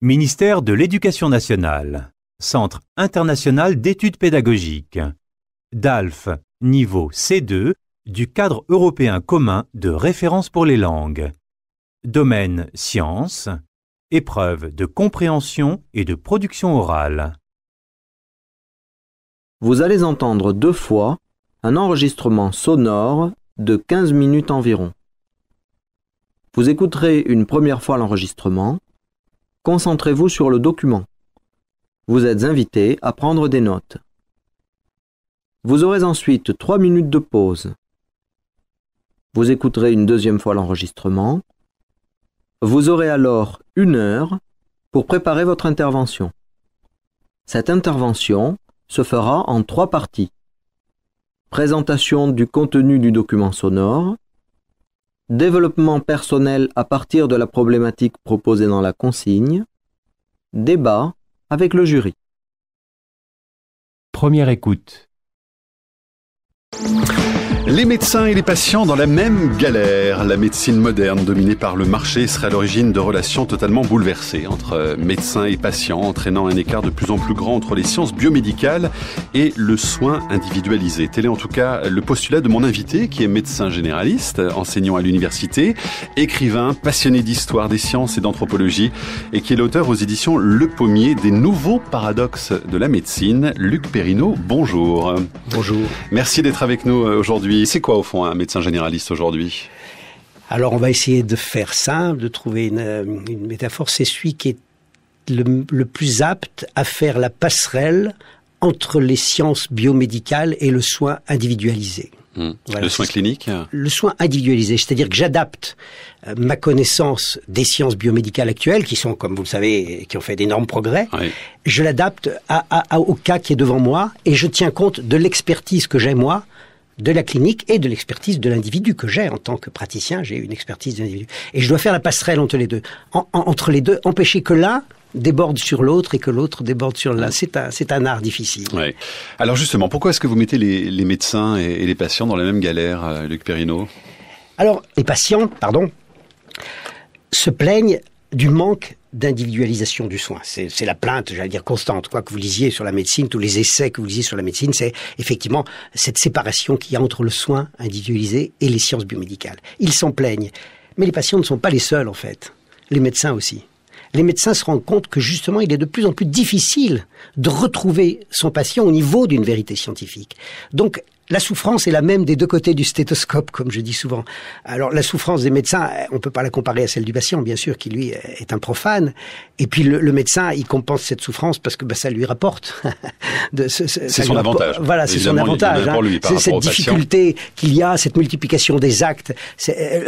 Ministère de l'Éducation nationale, Centre international d'études pédagogiques, DALF, niveau C2, du cadre européen commun de référence pour les langues. Domaine sciences, épreuve de compréhension et de production orale. Vous allez entendre 2 fois un enregistrement sonore de 15 minutes environ. Vous écouterez une première fois l'enregistrement. Concentrez-vous sur le document. Vous êtes invité à prendre des notes. Vous aurez ensuite 3 minutes de pause. Vous écouterez une deuxième fois l'enregistrement. Vous aurez alors 1 heure pour préparer votre intervention. Cette intervention se fera en 3 parties. Présentation du contenu du document sonore, développement personnel à partir de la problématique proposée dans la consigne, débat avec le jury. Première écoute. Les médecins et les patients dans la même galère. La médecine moderne, dominée par le marché, serait à l'origine de relations totalement bouleversées entre médecins et patients, entraînant un écart de plus en plus grand entre les sciences biomédicales et le soin individualisé. Tel est en tout cas le postulat de mon invité, qui est médecin généraliste, enseignant à l'université, écrivain, passionné d'histoire des sciences et d'anthropologie, et qui est l'auteur aux éditions Le Pommier des nouveaux paradoxes de la médecine. Luc Perrineau, bonjour. Bonjour. Merci d'être avec nous aujourd'hui. C'est quoi au fond un médecin généraliste aujourd'hui ? Alors on va essayer de faire simple, de trouver une métaphore. C'est celui qui est le plus apte à faire la passerelle entre les sciences biomédicales et le soin individualisé. Voilà, le soin clinique ? Le soin individualisé, c'est-à-dire que j'adapte ma connaissance des sciences biomédicales actuelles, qui sont, comme vous le savez, qui ont fait d'énormes progrès. Oui. Je l'adapte au cas qui est devant moi et je tiens compte de l'expertise que j'ai moi, de la clinique et de l'expertise de l'individu que j'ai en tant que praticien. J'ai une expertise de l'individu. Et je dois faire la passerelle entre les deux. Entre les deux, empêcher que l'un déborde sur l'autre et que l'autre déborde sur l'un. C'est un art difficile. Oui. Alors justement, pourquoi est-ce que vous mettez les médecins et les patients dans la même galère, Luc Perrineau ? Alors, les patients, se plaignent du manque d'individualisation du soin. C'est la plainte, j'allais dire, constante. Quoi que vous lisiez sur la médecine, tous les essais que vous lisiez sur la médecine, c'est effectivement cette séparation qu'il y a entre le soin individualisé et les sciences biomédicales. Ils s'en plaignent. Mais les patients ne sont pas les seuls, en fait. Les médecins aussi. Les médecins se rendent compte que justement, il est de plus en plus difficile de retrouver son patient au niveau d'une vérité scientifique. Donc, la souffrance est la même des deux côtés du stéthoscope, comme je dis souvent. Alors, la souffrance des médecins, on peut pas la comparer à celle du patient, bien sûr, qui lui est un profane. Et puis, le médecin, il compense cette souffrance parce que ça lui rapporte. C'est son avantage. Voilà, c'est son avantage. C'est cette difficulté qu'il y a, cette multiplication des actes,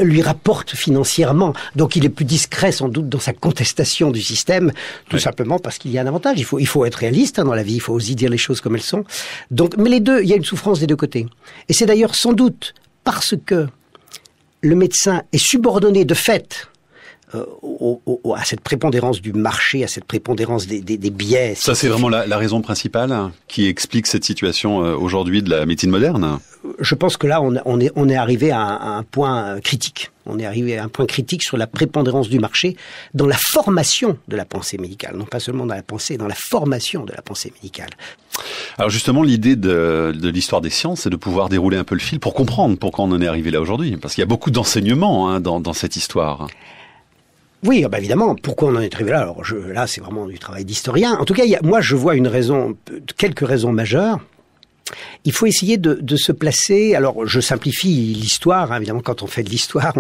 lui rapporte financièrement. Donc, il est plus discret, sans doute, dans sa contestation du système, tout simplement parce qu'il y a un avantage. Il faut être réaliste dans la vie, il faut aussi dire les choses comme elles sont. Donc, mais les deux, il y a une souffrance des deux côtés. Et c'est d'ailleurs sans doute parce que le médecin est subordonné de fait à cette prépondérance du marché, à cette prépondérance des biais. Ça, c'est vraiment la raison principale qui explique cette situation aujourd'hui de la médecine moderne ? Je pense que là, on est arrivé à un point critique. On est arrivé à un point critique sur la prépondérance du marché dans la formation de la pensée médicale. Non pas seulement dans la pensée, dans la formation de la pensée médicale. Alors justement, l'idée de l'histoire des sciences, c'est de pouvoir dérouler un peu le fil pour comprendre pourquoi on en est arrivé là aujourd'hui. Parce qu'il y a beaucoup d'enseignements dans cette histoire. Oui, évidemment. Pourquoi on en est arrivé là ? Alors là, c'est vraiment du travail d'historien. En tout cas, moi, je vois quelques raisons majeures. Il faut essayer de se placer. Alors, je simplifie l'histoire. Évidemment, quand on fait de l'histoire,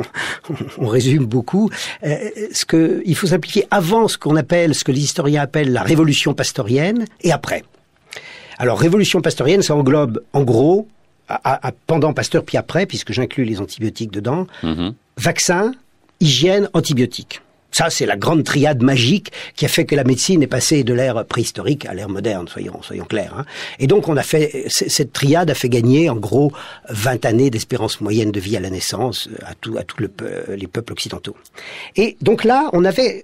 on résume beaucoup. Il faut simplifier avant ce que les historiens appellent la révolution pastorienne et après. Alors, révolution pastorienne, ça englobe, en gros, pendant Pasteur puis après, puisque j'inclus les antibiotiques dedans, vaccins, hygiène, antibiotiques. Ça, c'est la grande triade magique qui a fait que la médecine est passée de l'ère préhistorique à l'ère moderne, soyons clairs. Hein. Et donc, cette triade a fait gagner, en gros, 20 années d'espérance moyenne de vie à la naissance à tous les peuples occidentaux. Et donc là,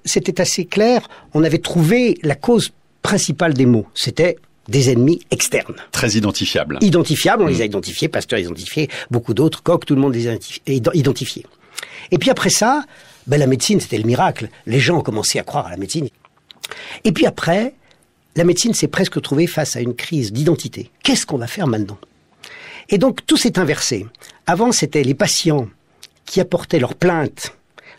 c'était assez clair, on avait trouvé la cause principale des maux. C'était des ennemis externes. Très identifiables. Identifiables, on les a identifiés, Pasteur les a identifiés, beaucoup d'autres, Koch, tout le monde les a identifiés. Et puis après ça, la médecine, c'était le miracle. Les gens ont commencé à croire à la médecine. Et puis après, la médecine s'est presque trouvée face à une crise d'identité. Qu'est-ce qu'on va faire maintenant ? Et donc tout s'est inversé. Avant, c'était les patients qui apportaient leurs plaintes,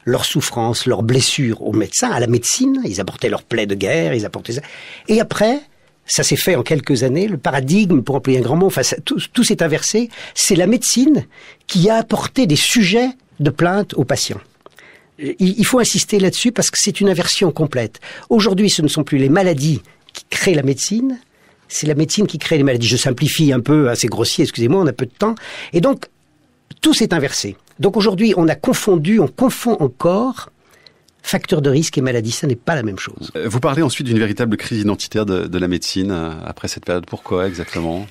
leurs souffrances, leurs blessures aux médecins, à la médecine. Ils apportaient leurs plaies de guerre, ils apportaient ça. Et après, ça s'est fait en quelques années, le paradigme, pour employer un grand mot, enfin, tout s'est inversé. C'est la médecine qui a apporté des sujets de plainte aux patients. Il faut insister là-dessus parce que c'est une inversion complète. Aujourd'hui, ce ne sont plus les maladies qui créent la médecine, c'est la médecine qui crée les maladies. Je simplifie un peu, assez grossier, excusez-moi, on a peu de temps. Et donc, tout s'est inversé. Donc aujourd'hui, on confond encore facteurs de risque et maladie. Ça n'est pas la même chose. Vous parlez ensuite d'une véritable crise identitaire de la médecine après cette période. Pourquoi exactement ?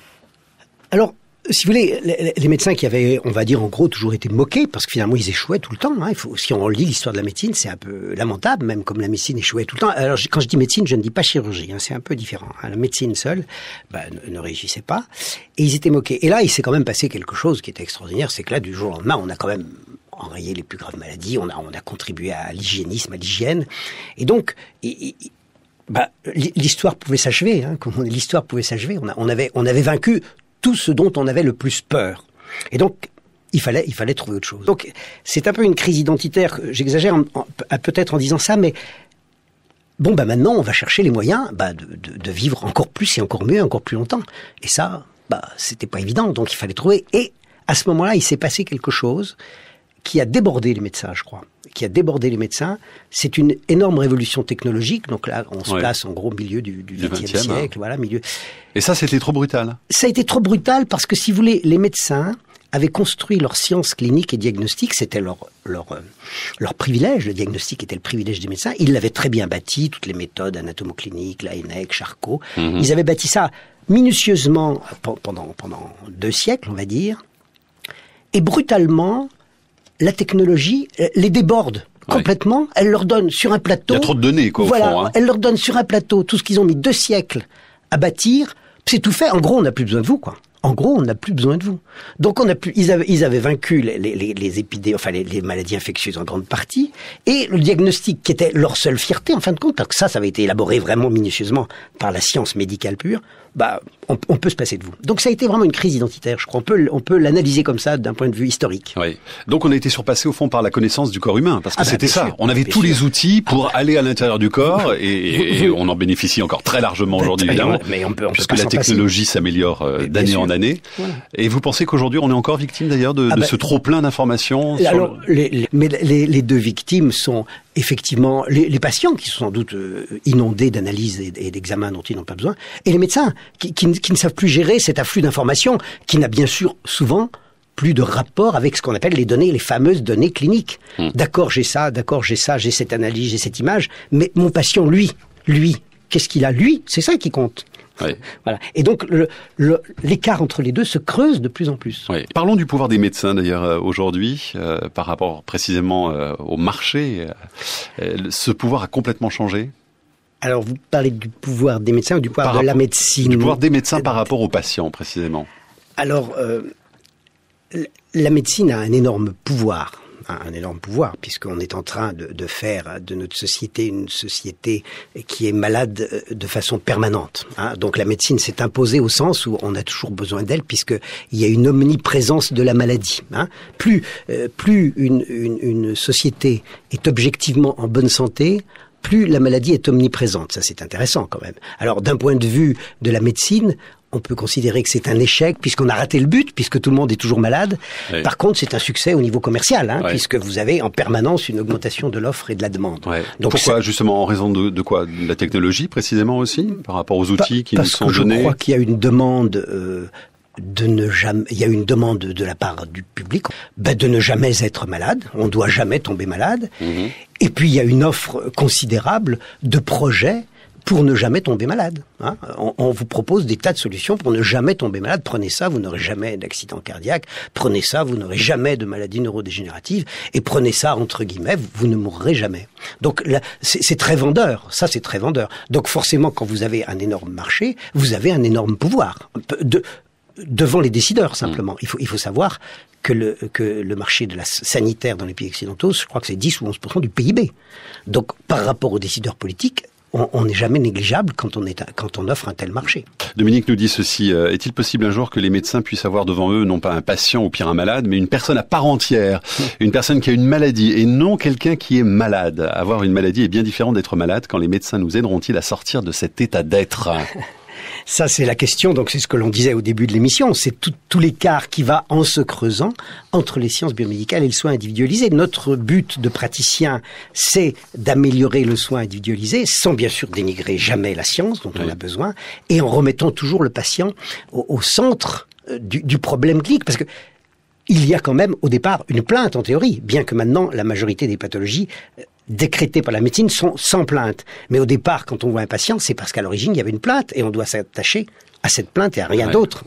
Alors, si vous voulez, les médecins qui avaient, on va dire en gros, toujours été moqués, parce que finalement ils échouaient tout le temps. Hein. Si on lit l'histoire de la médecine, c'est un peu lamentable, même comme la médecine échouait tout le temps. Alors quand je dis médecine, je ne dis pas chirurgie, hein, c'est un peu différent. Hein. La médecine seule ne réussissait pas, et ils étaient moqués. Et là, il s'est quand même passé quelque chose qui était extraordinaire, c'est que là, du jour au lendemain, on a quand même enrayé les plus graves maladies, on a contribué à l'hygiénisme, à l'hygiène, et donc l'histoire pouvait s'achever. Hein, l'histoire pouvait s'achever. On avait vaincu tout ce dont on avait le plus peur. Et donc, il fallait trouver autre chose. Donc, c'est un peu une crise identitaire. J'exagère peut-être en disant ça, mais maintenant, on va chercher les moyens de vivre encore plus et encore mieux, encore plus longtemps. Et ça, c'était pas évident. Donc, il fallait trouver. Et à ce moment-là, il s'est passé quelque chose qui a débordé les médecins, je crois. C'est une énorme révolution technologique. Donc là, on se place en gros au milieu du XXe siècle. Voilà, milieu. Et ça, c'était trop brutal. Ça a été trop brutal parce que, si vous voulez, les médecins avaient construit leur science clinique et diagnostique. C'était leur privilège. Le diagnostic était le privilège des médecins. Ils l'avaient très bien bâti, toutes les méthodes anatomocliniques, Laennec, Charcot. Ils avaient bâti ça minutieusement pendant 2 siècles, on va dire. Et brutalement, la technologie les déborde complètement. Elle leur donne sur un plateau... Il y a trop de données, quoi, au fond. Hein. Elle leur donne sur un plateau tout ce qu'ils ont mis 2 siècles à bâtir. C'est tout fait. En gros, on n'a plus besoin de vous, quoi. En gros, on n'a plus besoin de vous. Donc, ils avaient vaincu les épidémies, enfin les maladies infectieuses en grande partie, et le diagnostic qui était leur seule fierté, en fin de compte, alors que ça avait été élaboré vraiment minutieusement par la science médicale pure. On peut se passer de vous. Donc ça a été vraiment une crise identitaire, je crois. On peut l'analyser comme ça d'un point de vue historique. Oui. Donc on a été surpassé au fond par la connaissance du corps humain, parce que c'était ça. Sûr, on avait tous les outils pour aller à l'intérieur du corps, et on en bénéficie encore très largement aujourd'hui, évidemment, mais on peut puisque la technologie s'améliore d'année en année. Voilà. Et vous pensez qu'aujourd'hui on est encore victime d'ailleurs de ce trop plein d'informations les 2 victimes sont effectivement les patients qui sont sans doute inondés d'analyses et d'examens dont ils n'ont pas besoin, et les médecins qui ne savent plus gérer cet afflux d'informations, qui n'a bien sûr souvent plus de rapport avec ce qu'on appelle les données, les fameuses données cliniques. D'accord, j'ai cette analyse, j'ai cette image, mais mon patient, lui, qu'est-ce qu'il a ? Lui, c'est ça qui compte. Oui. Voilà. Et donc l'écart entre les deux se creuse de plus en plus. Oui. Parlons du pouvoir des médecins d'ailleurs aujourd'hui, par rapport précisément au marché. Ce pouvoir a complètement changé. Alors vous parlez du pouvoir des médecins ou du pouvoir de la médecine ? Du pouvoir des médecins par rapport aux patients précisément. Alors la médecine a un énorme pouvoir, puisqu'on est en train de faire de notre société une société qui est malade de façon permanente. Hein. Donc la médecine s'est imposée au sens où on a toujours besoin d'elle, puisqu'il y a une omniprésence de la maladie. Hein. Plus une société est objectivement en bonne santé, plus la maladie est omniprésente. Ça, c'est intéressant quand même. Alors, d'un point de vue de la médecine, on peut considérer que c'est un échec puisqu'on a raté le but, puisque tout le monde est toujours malade. Oui. Par contre, c'est un succès au niveau commercial, puisque vous avez en permanence une augmentation de l'offre et de la demande. Ouais. Donc pourquoi, justement, en raison de quoi ? De la technologie, précisément aussi, par rapport aux outils qui nous sont donnés ? Parce que je crois qu'il y a une demande... il y a une demande de la part du public de ne jamais être malade. On doit jamais tomber malade. Et puis il y a une offre considérable de projets pour ne jamais tomber malade. Hein. On vous propose des tas de solutions pour ne jamais tomber malade. Prenez ça, vous n'aurez jamais d'accident cardiaque. Prenez ça, vous n'aurez jamais de maladie neurodégénérative. Et prenez ça, entre guillemets, vous ne mourrez jamais. Donc là, c'est très vendeur. Ça, c'est très vendeur. Donc forcément, quand vous avez un énorme marché, vous avez un énorme pouvoir devant les décideurs, simplement. Il faut savoir que le marché de la sanitaire dans les pays occidentaux, je crois que c'est 10 ou 11% du PIB. Donc, par rapport aux décideurs politiques, on n'est jamais négligeable quand on offre un tel marché. Dominique nous dit ceci, est-il possible un jour que les médecins puissent avoir devant eux non pas un patient ou pire un malade, mais une personne à part entière, une personne qui a une maladie et non quelqu'un qui est malade? Avoir une maladie est bien différent d'être malade. Quand les médecins nous aideront-ils à sortir de cet état d'être? Ça, c'est la question, donc c'est ce que l'on disait au début de l'émission, c'est tout l'écart qui va en se creusant entre les sciences biomédicales et le soin individualisé. Notre but de praticien, c'est d'améliorer le soin individualisé, sans bien sûr dénigrer jamais la science dont on a besoin, et en remettant toujours le patient au centre du problème clinique, parce que il y a quand même au départ une plainte en théorie, bien que maintenant la majorité des pathologies décrétées par la médecine sont sans plainte. Mais au départ, quand on voit un patient, c'est parce qu'à l'origine, il y avait une plainte et on doit s'attacher à cette plainte et à rien d'autre.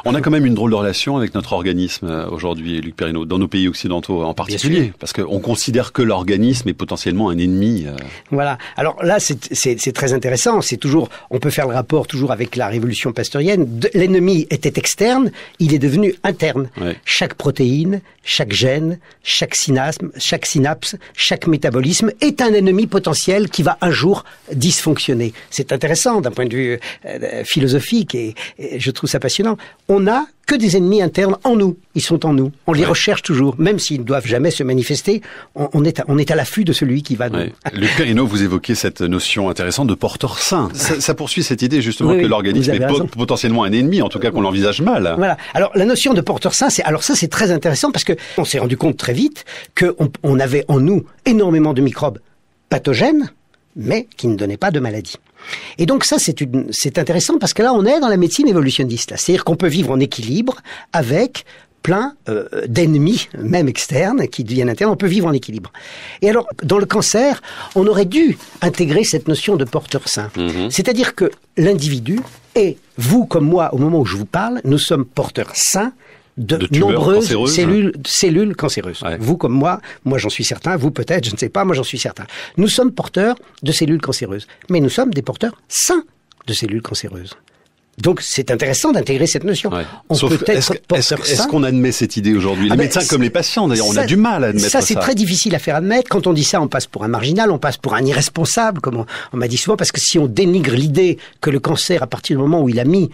On a quand même une drôle de relation avec notre organisme aujourd'hui, Luc Perrineau, dans nos pays occidentaux en particulier, parce qu'on considère que l'organisme est potentiellement un ennemi. Voilà. Alors là, c'est très intéressant. C'est toujours, on peut faire le rapport toujours avec la révolution pasteurienne. L'ennemi était externe, il est devenu interne. Ouais. Chaque protéine, chaque gène, chaque synapse, chaque métabolisme est un ennemi potentiel qui va un jour dysfonctionner. C'est intéressant d'un point de vue philosophique et je trouve ça passionnant. On n'a que des ennemis internes en nous. Ils sont en nous. On les recherche toujours. Même s'ils ne doivent jamais se manifester, on est à l'affût de celui qui va nous... Luc Perrineau, vous évoquez cette notion intéressante de porteur sain. Ça poursuit cette idée justement que l'organisme est potentiellement un ennemi, en tout cas qu'on l'envisage mal. Voilà. Alors la notion de porteur sain, c'est très intéressant parce que on s'est rendu compte très vite qu'on avait en nous énormément de microbes pathogènes, mais qui ne donnaient pas de maladie. Et donc ça, c'est intéressant parce que là, on est dans la médecine évolutionniste. C'est-à-dire qu'on peut vivre en équilibre avec plein d'ennemis, même externes, qui deviennent internes. On peut vivre en équilibre. Et alors, dans le cancer, on aurait dû intégrer cette notion de porteur sain. C'est-à-dire que l'individu, et vous comme moi, au moment où je vous parle, nous sommes porteurs sains de nombreuses cellules cancéreuses. Ouais. Vous comme moi j'en suis certain, vous peut-être, je ne sais pas, moi j'en suis certain. Nous sommes porteurs de cellules cancéreuses, mais nous sommes des porteurs sains de cellules cancéreuses. Donc c'est intéressant d'intégrer cette notion. Ouais. On peut être porteur sain. Est-ce qu'on admet cette idée aujourd'hui? Les médecins comme les patients, d'ailleurs, on a du mal à admettre ça. Ça, c'est très difficile à faire admettre. Quand on dit ça, on passe pour un marginal, on passe pour un irresponsable, comme on m'a dit souvent, parce que si on dénigre l'idée que le cancer, à partir du moment où il a mis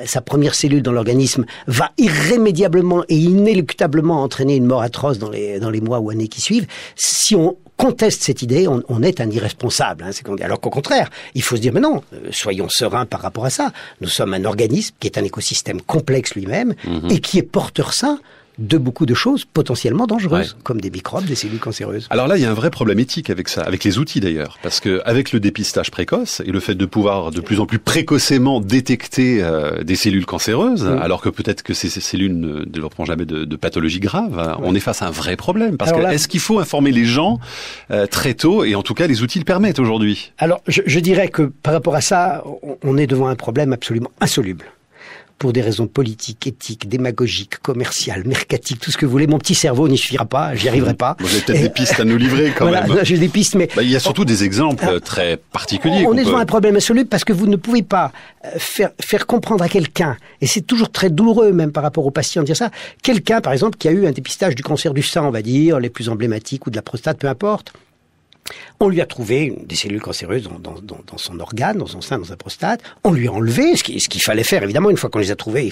sa première cellule dans l'organisme, va irrémédiablement et inéluctablement entraîner une mort atroce dans les mois ou années qui suivent, si on conteste cette idée, on est un irresponsable. Alors qu'au contraire, il faut se dire, mais non, soyons sereins par rapport à ça. Nous sommes un organisme qui est un écosystème complexe lui-même et qui est porteur sain de beaucoup de choses potentiellement dangereuses, comme des microbes, des cellules cancéreuses. Alors là, il y a un vrai problème éthique avec ça, avec les outils d'ailleurs, parce que avec le dépistage précoce et le fait de pouvoir de plus en plus précocement détecter des cellules cancéreuses, alors que peut-être que ces cellules ne développeront jamais de pathologie grave, on est face à un vrai problème. Parce que est-ce qu'il faut informer les gens très tôt, et en tout cas les outils le permettent aujourd'hui? Alors je dirais que par rapport à ça, on est devant un problème absolument insoluble. Pour des raisons politiques, éthiques, démagogiques, commerciales, mercatiques, tout ce que vous voulez. Mon petit cerveau n'y suffira pas, j'y arriverai pas. Vous avez peut-être des pistes à nous livrer quand même. J'ai des pistes, mais... il y a surtout des exemples très particuliers. On est devant un problème insoluble parce que vous ne pouvez pas faire comprendre à quelqu'un, et c'est toujours très douloureux même par rapport aux patients de dire ça, quelqu'un par exemple qui a eu un dépistage du cancer du sein, on va dire, les plus emblématiques, ou de la prostate, peu importe. On lui a trouvé des cellules cancéreuses dans son organe, dans son sein, dans sa prostate. On lui a enlevé, ce qu'il fallait faire, évidemment. Une fois qu'on les a trouvées,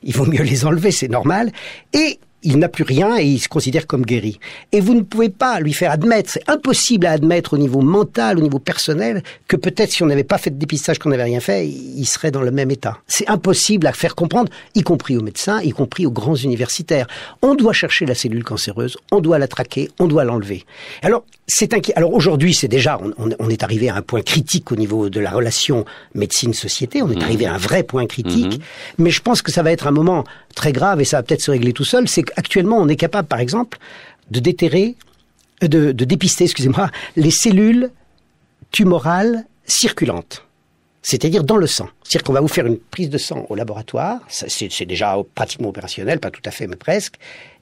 il vaut mieux les enlever, c'est normal. Et il n'a plus rien et il se considère comme guéri. Et vous ne pouvez pas lui faire admettre, c'est impossible à admettre au niveau mental, au niveau personnel, que peut-être si on n'avait pas fait de dépistage, qu'on n'avait rien fait, il serait dans le même état. C'est impossible à faire comprendre, y compris aux médecins, y compris aux grands universitaires. On doit chercher la cellule cancéreuse, on doit la traquer, on doit l'enlever. Alors, alors aujourd'hui, c'est déjà, on est arrivé à un point critique au niveau de la relation médecine-société, on est arrivé à un vrai point critique, mais je pense que ça va être un moment très grave et ça va peut-être se régler tout seul, c'est qu'actuellement on est capable, par exemple, de dépister, les cellules tumorales circulantes. C'est-à-dire dans le sang. C'est-à-dire qu'on va vous faire une prise de sang au laboratoire, c'est déjà pratiquement opérationnel, pas tout à fait, mais presque,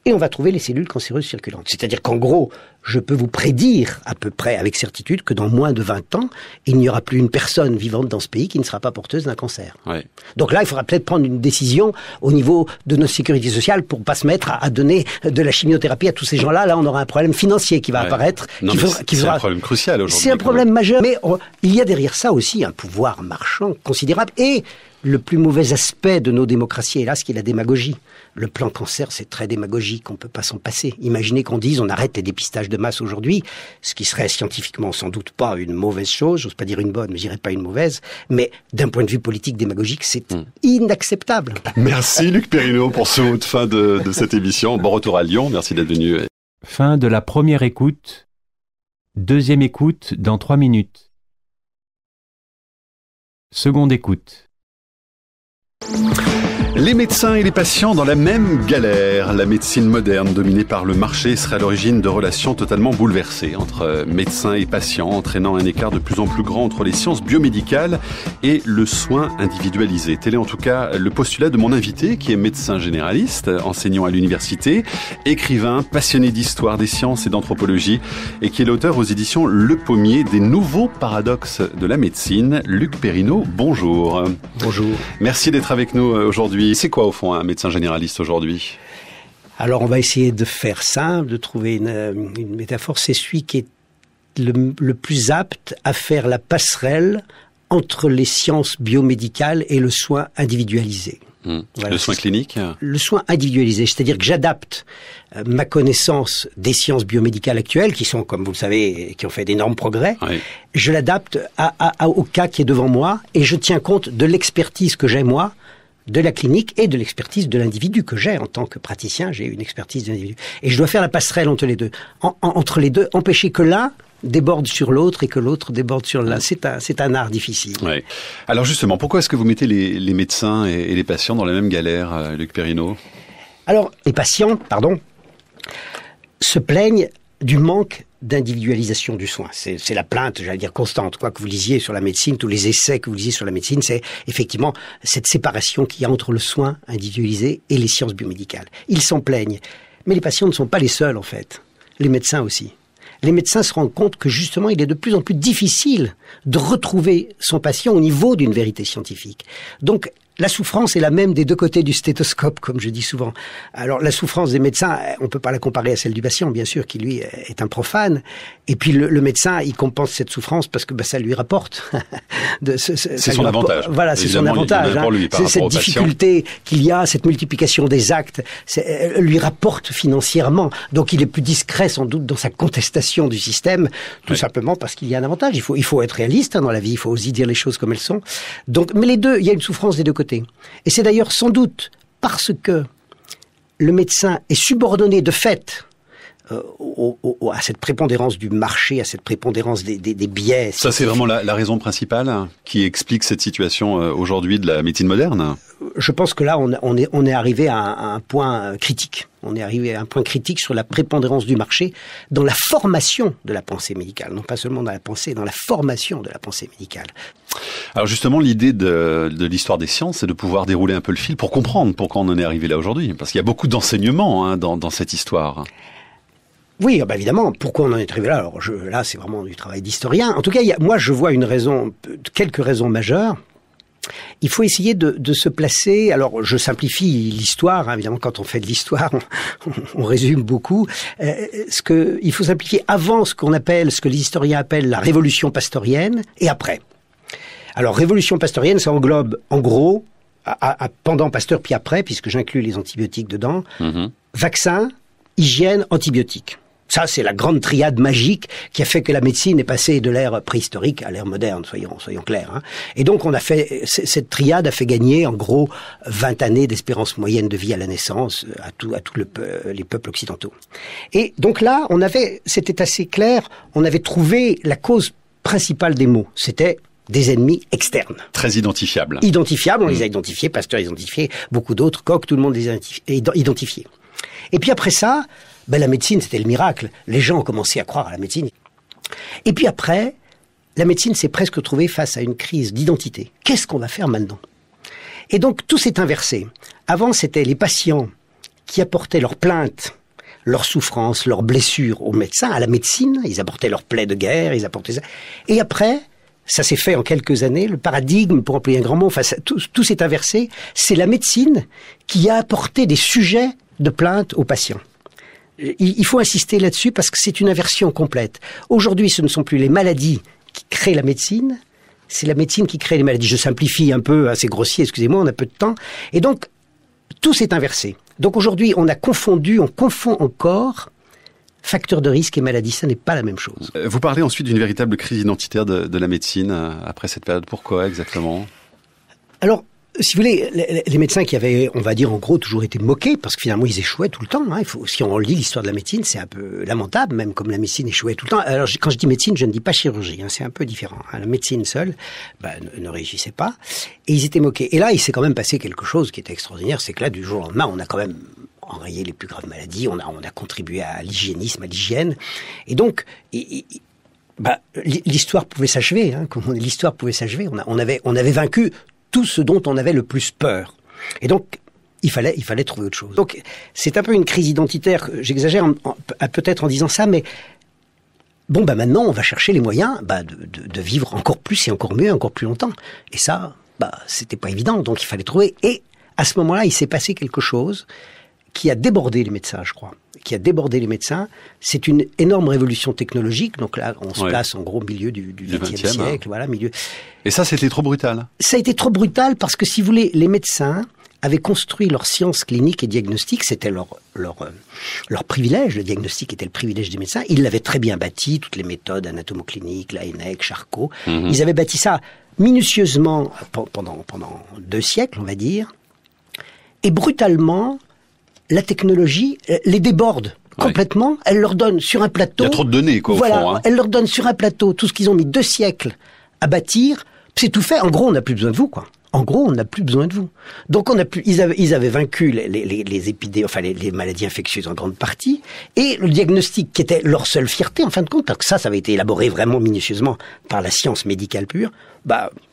et on va trouver les cellules cancéreuses circulantes. C'est-à-dire qu'en gros, je peux vous prédire à peu près avec certitude que dans moins de 20 ans, il n'y aura plus une personne vivante dans ce pays qui ne sera pas porteuse d'un cancer. Ouais. Donc là, il faudra peut-être prendre une décision au niveau de notre sécurité sociale pour pas se mettre à donner de la chimiothérapie à tous ces gens-là. Là, on aura un problème financier qui va apparaître. C'est un problème crucial aujourd'hui. C'est un problème majeur. Mais il y a derrière ça aussi un pouvoir marchand considérable. Et le plus mauvais aspect de nos démocraties, hélas, qui est la démagogie. Le plan cancer, c'est très démagogique, on peut pas s'en passer. Imaginez qu'on dise on arrête les dépistages de masse aujourd'hui, ce qui serait scientifiquement sans doute pas une mauvaise chose, j'ose pas dire une bonne, mais je dirais pas une mauvaise, mais d'un point de vue politique démagogique, c'est inacceptable. Merci Luc Perrineau pour ce mot de fin de cette émission. Bon retour à Lyon, merci d'être venu. Fin de la première écoute. Deuxième écoute dans 3 minutes. Seconde écoute. Les médecins et les patients dans la même galère. La médecine moderne, dominée par le marché, serait à l'origine de relations totalement bouleversées entre médecins et patients, entraînant un écart de plus en plus grand entre les sciences biomédicales et le soin individualisé. Tel est en tout cas le postulat de mon invité, qui est médecin généraliste, enseignant à l'université, écrivain, passionné d'histoire des sciences et d'anthropologie, et qui est l'auteur aux éditions Le Pommier des nouveaux paradoxes de la médecine. Luc Perrineau, bonjour. Bonjour. Merci d'être avec nous aujourd'hui. C'est quoi au fond un médecin généraliste aujourd'hui ? Alors on va essayer de faire simple, de trouver une métaphore. C'est celui qui est le plus apte à faire la passerelle entre les sciences biomédicales et le soin individualisé. Voilà, le soin clinique ? Le soin individualisé, c'est-à-dire que j'adapte ma connaissance des sciences biomédicales actuelles, qui sont, comme vous le savez, qui ont fait d'énormes progrès, oui. Je l'adapte au cas qui est devant moi, et je tiens compte de l'expertise que j'ai moi, de la clinique et de l'expertise de l'individu que j'ai en tant que praticien. J'ai une expertise de l'individu. Et je dois faire la passerelle entre les deux. Entre les deux, empêcher que l'un déborde sur l'autre et que l'autre déborde sur l'un. C'est un art difficile. Ouais. Alors justement, pourquoi est-ce que vous mettez les médecins et les patients dans la même galère, Luc Perrineau ? Alors, les patients, se plaignent du manque d'individualisation du soin. C'est la plainte, j'allais dire, constante. Quoi que vous lisiez sur la médecine, tous les essais que vous lisiez sur la médecine, c'est effectivement cette séparation qu'il y a entre le soin individualisé et les sciences biomédicales. Ils s'en plaignent. Mais les patients ne sont pas les seuls, en fait. Les médecins aussi. Les médecins se rendent compte que justement, il est de plus en plus difficile de retrouver son patient au niveau d'une vérité scientifique. Donc, la souffrance est la même des deux côtés du stéthoscope, comme je dis souvent. Alors, la souffrance des médecins, on peut pas la comparer à celle du patient, bien sûr, qui lui est un profane. Et puis, le médecin, il compense cette souffrance parce que ça lui rapporte. C'est son avantage. Voilà, c'est son avantage. C'est cette difficulté qu'il y a, cette multiplication des actes, lui rapporte financièrement. Donc, il est plus discret, sans doute, dans sa contestation du système, tout simplement parce qu'il y a un avantage. Il faut être réaliste dans la vie, il faut aussi dire les choses comme elles sont. Donc, mais les deux, il y a une souffrance des deux côtés. Et c'est d'ailleurs sans doute parce que le médecin est subordonné de fait à cette prépondérance du marché, à cette prépondérance des biais. Ça, c'est vraiment la raison principale qui explique cette situation aujourd'hui de la médecine moderne ? Je pense que là, on est arrivé à un point critique. On est arrivé à un point critique sur la prépondérance du marché dans la formation de la pensée médicale. Non pas seulement dans la pensée, dans la formation de la pensée médicale. Alors justement, l'idée de l'histoire des sciences, c'est de pouvoir dérouler un peu le fil pour comprendre pourquoi on en est arrivé là aujourd'hui. Parce qu'il y a beaucoup d'enseignements dans cette histoire. Oui, évidemment. Pourquoi on en est arrivé là ? Alors là, c'est vraiment du travail d'historien. En tout cas, moi, je vois quelques raisons majeures. Il faut essayer de se placer. Alors, je simplifie l'histoire. Évidemment, quand on fait de l'histoire, on résume beaucoup. Il faut simplifier avant ce que les historiens appellent la révolution pastorienne et après. Alors, révolution pastorienne, ça englobe, en gros, pendant Pasteur puis après, puisque j'inclus les antibiotiques dedans, vaccin, hygiène, antibiotiques. Ça, c'est la grande triade magique qui a fait que la médecine est passée de l'ère préhistorique à l'ère moderne, soyons clairs. Hein. Et donc, cette triade a fait gagner, en gros, 20 années d'espérance moyenne de vie à la naissance à tous les peuples occidentaux. Et donc là, c'était assez clair, on avait trouvé la cause principale des maux. C'était des ennemis externes. Très identifiables. Identifiables, on les a identifiés, Pasteur les a identifiés, beaucoup d'autres, Koch, tout le monde les a identifiés. Et puis après ça, la médecine, c'était le miracle. Les gens ont commencé à croire à la médecine. Et puis après, la médecine s'est presque retrouvée face à une crise d'identité. Qu'est-ce qu'on va faire maintenant ? Et donc, tout s'est inversé. Avant, c'était les patients qui apportaient leurs plaintes, leurs souffrances, leurs blessures aux médecins, à la médecine. Ils apportaient leurs plaies de guerre, ils apportaient ça. Et après, ça s'est fait en quelques années, le paradigme, pour employer un grand mot, enfin, tout s'est inversé. C'est la médecine qui a apporté des sujets de plainte aux patients. Il faut insister là-dessus parce que c'est une inversion complète. Aujourd'hui, ce ne sont plus les maladies qui créent la médecine, c'est la médecine qui crée les maladies. Je simplifie un peu, assez grossier, excusez-moi, on a peu de temps. Et donc, tout s'est inversé. Donc aujourd'hui, on confond encore facteurs de risque et maladie. Ça n'est pas la même chose. Vous parlez ensuite d'une véritable crise identitaire de la médecine après cette période. Pourquoi exactement ? Alors, si vous voulez, les médecins qui avaient, on va dire en gros, toujours été moqués, parce que finalement ils échouaient tout le temps. Hein. Si on lit l'histoire de la médecine, c'est un peu lamentable, même comme la médecine échouait tout le temps. Alors quand je dis médecine, je ne dis pas chirurgie, hein, c'est un peu différent. Hein. La médecine seule ne réussissait pas, et ils étaient moqués. Et là, il s'est quand même passé quelque chose qui était extraordinaire, c'est que là, du jour au lendemain, on a quand même enrayé les plus graves maladies, on a contribué à l'hygiénisme, à l'hygiène, et donc l'histoire pouvait s'achever. Hein, l'histoire pouvait s'achever. On avait vaincu tout ce dont on avait le plus peur. Et donc, il fallait trouver autre chose. Donc, c'est un peu une crise identitaire, j'exagère peut-être en disant ça, mais bon, maintenant, on va chercher les moyens de vivre encore plus et encore mieux, encore plus longtemps. Et ça, c'était pas évident, donc il fallait trouver. Et à ce moment-là, il s'est passé quelque chose qui a débordé les médecins, je crois. Qui a débordé les médecins. C'est une énorme révolution technologique. Donc là, on se place en gros au milieu du XXe siècle. Voilà, milieu. Et ça, c'était trop brutal. Ça a été trop brutal parce que, si vous voulez, les médecins avaient construit leur science clinique et diagnostique. C'était leur privilège. Le diagnostic était le privilège des médecins. Ils l'avaient très bien bâti, toutes les méthodes anatomocliniques, Laennec, Charcot. Ils avaient bâti ça minutieusement pendant 2 siècles, on va dire. Et brutalement, la technologie les déborde complètement. Elle leur donne sur un plateau... Il y a trop de données, quoi, au fond. Hein. Elle leur donne sur un plateau tout ce qu'ils ont mis 2 siècles à bâtir. C'est tout fait. En gros, on n'a plus besoin de vous, quoi. En gros, on n'a plus besoin de vous. Donc, ils avaient vaincu les épidémies, enfin les maladies infectieuses en grande partie, et le diagnostic qui était leur seule fierté, en fin de compte, parce que ça avait été élaboré vraiment minutieusement par la science médicale pure.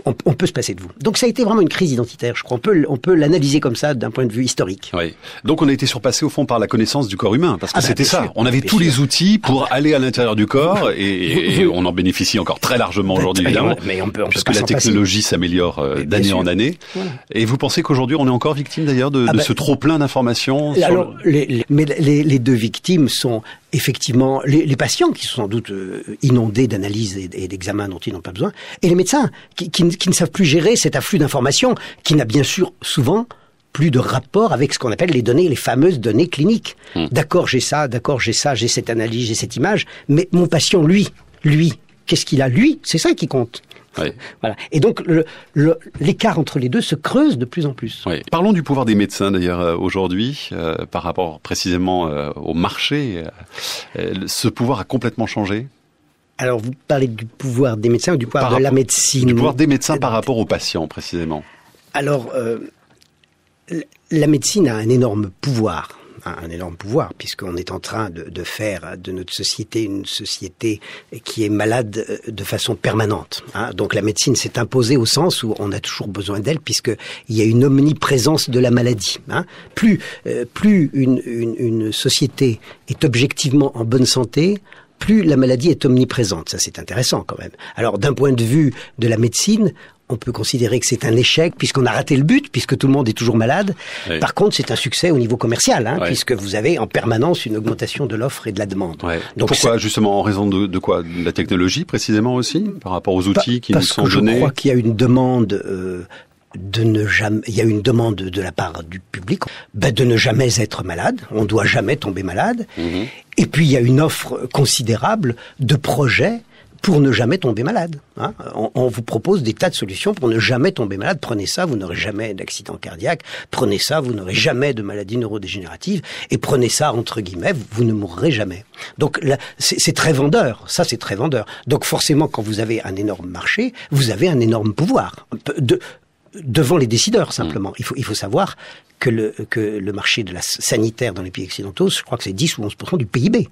On peut se passer de vous. Donc, ça a été vraiment une crise identitaire, je crois. On peut l'analyser comme ça d'un point de vue historique. Oui. Donc, on a été surpassé au fond par la connaissance du corps humain, parce que c'était ça. Sûr, on avait tous les outils pour aller à l'intérieur du corps, et on en bénéficie encore très largement aujourd'hui, évidemment, mais on peut puisque la technologie s'améliore d'année en année. Voilà. Et vous pensez qu'aujourd'hui, on est encore victime d'ailleurs de ce trop-plein d'informations les 2 victimes sont effectivement les patients qui sont sans doute inondés d'analyses et d'examens dont ils n'ont pas besoin, et les médecins qui ne savent plus gérer cet afflux d'informations qui n'a bien sûr souvent plus de rapport avec ce qu'on appelle les données, les fameuses données cliniques. D'accord, j'ai cette analyse, j'ai cette image, mais mon patient, lui, qu'est-ce qu'il a? Lui, c'est ça qui compte. Oui. Voilà. Et donc l'écart entre les deux se creuse de plus en plus. Oui. Parlons du pouvoir des médecins d'ailleurs aujourd'hui, par rapport précisément au marché. Ce pouvoir a complètement changé. Alors vous parlez du pouvoir des médecins ou du pouvoir de la médecine? Du pouvoir des médecins par rapport aux patients précisément. Alors la médecine a un énorme pouvoir. Puisqu'on est en train de faire de notre société une société qui est malade de façon permanente. Hein. Donc la médecine s'est imposée au sens où on a toujours besoin d'elle, puisqu'il y a une omniprésence de la maladie. Hein. Plus une société est objectivement en bonne santé, plus la maladie est omniprésente. Ça, c'est intéressant quand même. Alors, d'un point de vue de la médecine, on peut considérer que c'est un échec puisqu'on a raté le but, puisque tout le monde est toujours malade. Oui. Par contre, c'est un succès au niveau commercial, hein, puisque vous avez en permanence une augmentation de l'offre et de la demande. Ouais. Donc pourquoi, justement, en raison de quoi? De la technologie, précisément aussi, par rapport aux outils qui nous sont donnés? Parce que je crois qu'il y a une demande il y a une demande de la part du public de ne jamais être malade. On doit jamais tomber malade. Et puis il y a une offre considérable de projets pour ne jamais tomber malade. Hein. On vous propose des tas de solutions pour ne jamais tomber malade. Prenez ça, vous n'aurez jamais d'accident cardiaque. Prenez ça, vous n'aurez jamais de maladie neurodégénérative. Et prenez ça, entre guillemets, vous ne mourrez jamais. Donc là, c'est très vendeur. Ça, c'est très vendeur. Donc forcément, quand vous avez un énorme marché, vous avez un énorme pouvoir devant les décideurs, simplement. Il faut savoir que le marché de la sanitaire dans les pays occidentaux, je crois que c'est 10 ou 11% du PIB.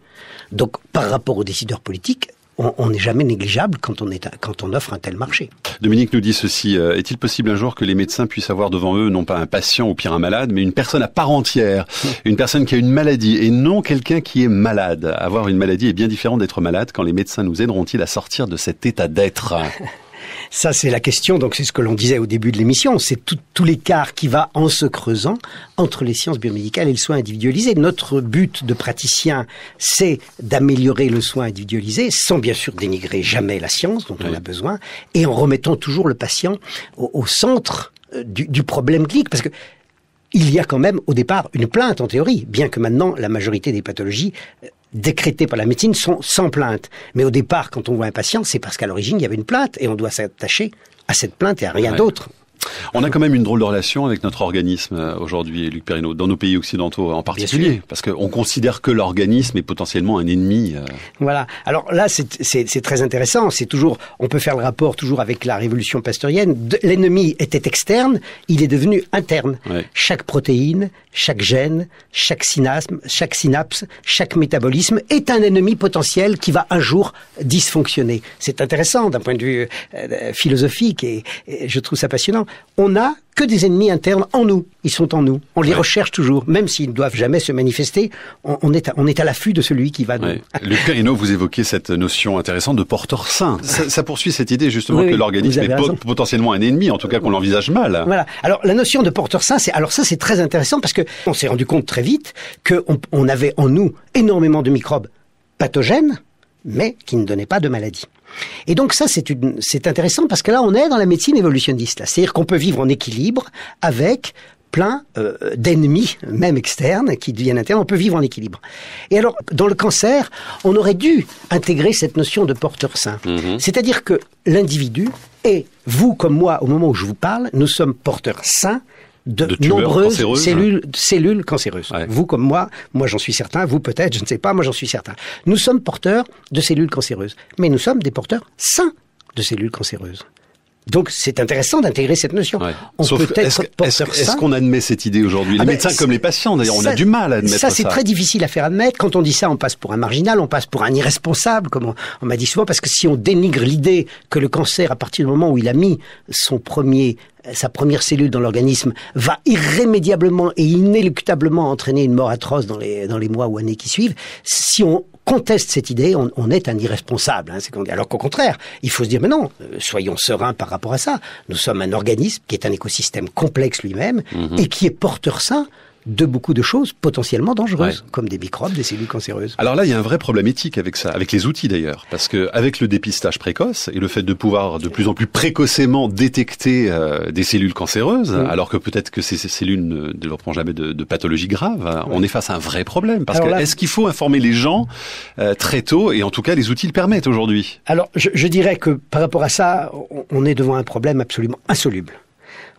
Donc, par rapport aux décideurs politiques, on n'est jamais négligeable quand on offre un tel marché. Dominique nous dit ceci, est-il possible un jour que les médecins puissent avoir devant eux non pas un patient ou pire un malade, mais une personne à part entière, une personne qui a une maladie et non quelqu'un qui est malade? Avoir une maladie est bien différent d'être malade. Quand les médecins nous aideront-ils à sortir de cet état d'être? Ça, c'est la question, donc c'est ce que l'on disait au début de l'émission, c'est tout l'écart qui va en se creusant entre les sciences biomédicales et le soin individualisé. Notre but de praticien, c'est d'améliorer le soin individualisé, sans bien sûr dénigrer jamais la science dont on a besoin, et en remettant toujours le patient au centre du problème clinique, parce que il y a quand même au départ une plainte en théorie, bien que maintenant la majorité des pathologies décrétées par la médecine sont sans plainte. Mais au départ, quand on voit un patient, c'est parce qu'à l'origine, il y avait une plainte et on doit s'attacher à cette plainte et à rien d'autre. On a quand même une drôle de relation avec notre organisme aujourd'hui, Luc Perrineau, dans nos pays occidentaux en particulier, parce qu'on considère que l'organisme est potentiellement un ennemi. Voilà. Alors là, c'est très intéressant. C'est toujours, on peut faire le rapport toujours avec la révolution pasteurienne. L'ennemi était externe, il est devenu interne. Ouais. Chaque protéine, chaque gène, chaque synapse, chaque métabolisme est un ennemi potentiel qui va un jour dysfonctionner. C'est intéressant d'un point de vue philosophique et je trouve ça passionnant. On n'a que des ennemis internes en nous. Ils sont en nous. On les recherche toujours, même s'ils ne doivent jamais se manifester. On est à l'affût de celui qui va nous... Luc Perrineau, vous évoquez cette notion intéressante de porteur sain. Ça poursuit cette idée justement que l'organisme est potentiellement un ennemi, en tout cas qu'on l'envisage mal. Voilà. Alors la notion de porteur sain, c'est très intéressant parce que on s'est rendu compte très vite qu'on avait en nous énormément de microbes pathogènes, mais qui ne donnaient pas de maladie. Et donc ça, c'est intéressant parce que là, on est dans la médecine évolutionniste. C'est-à-dire qu'on peut vivre en équilibre avec plein d'ennemis, même externes, qui deviennent internes. On peut vivre en équilibre. Et alors, dans le cancer, on aurait dû intégrer cette notion de porteur sain. C'est-à-dire que l'individu, et vous comme moi, au moment où je vous parle, nous sommes porteurs sains de nombreuses cellules cancéreuses. Ouais. Vous comme moi j'en suis certain, vous peut-être, je ne sais pas, moi j'en suis certain. Nous sommes porteurs de cellules cancéreuses, mais nous sommes des porteurs sains de cellules cancéreuses. Donc c'est intéressant d'intégrer cette notion. Ouais. Est-ce qu'on admet cette idée aujourd'hui? Les médecins comme les patients, d'ailleurs, on a du mal à admettre ça. Ça, c'est très difficile à faire admettre. Quand on dit ça, on passe pour un marginal, on passe pour un irresponsable, comme on m'a dit souvent, parce que si on dénigre l'idée que le cancer, à partir du moment où il a mis sa première cellule dans l'organisme, va irrémédiablement et inéluctablement entraîner une mort atroce dans les mois ou années qui suivent, si on conteste cette idée, on est un irresponsable. Alors qu'au contraire, il faut se dire, mais non, soyons sereins par rapport à ça. Nous sommes un organisme qui est un écosystème complexe lui-même et qui est porteur sain de beaucoup de choses potentiellement dangereuses, comme des microbes, des cellules cancéreuses. Alors là, il y a un vrai problème éthique avec ça, avec les outils d'ailleurs, parce que avec le dépistage précoce et le fait de pouvoir de plus en plus précocement détecter des cellules cancéreuses, alors que peut-être que ces cellules ne développeront jamais de pathologie grave, on est face à un vrai problème. Parce que est-ce qu'il faut informer les gens très tôt, et en tout cas les outils le permettent aujourd'hui? Alors je dirais que par rapport à ça, on est devant un problème absolument insoluble.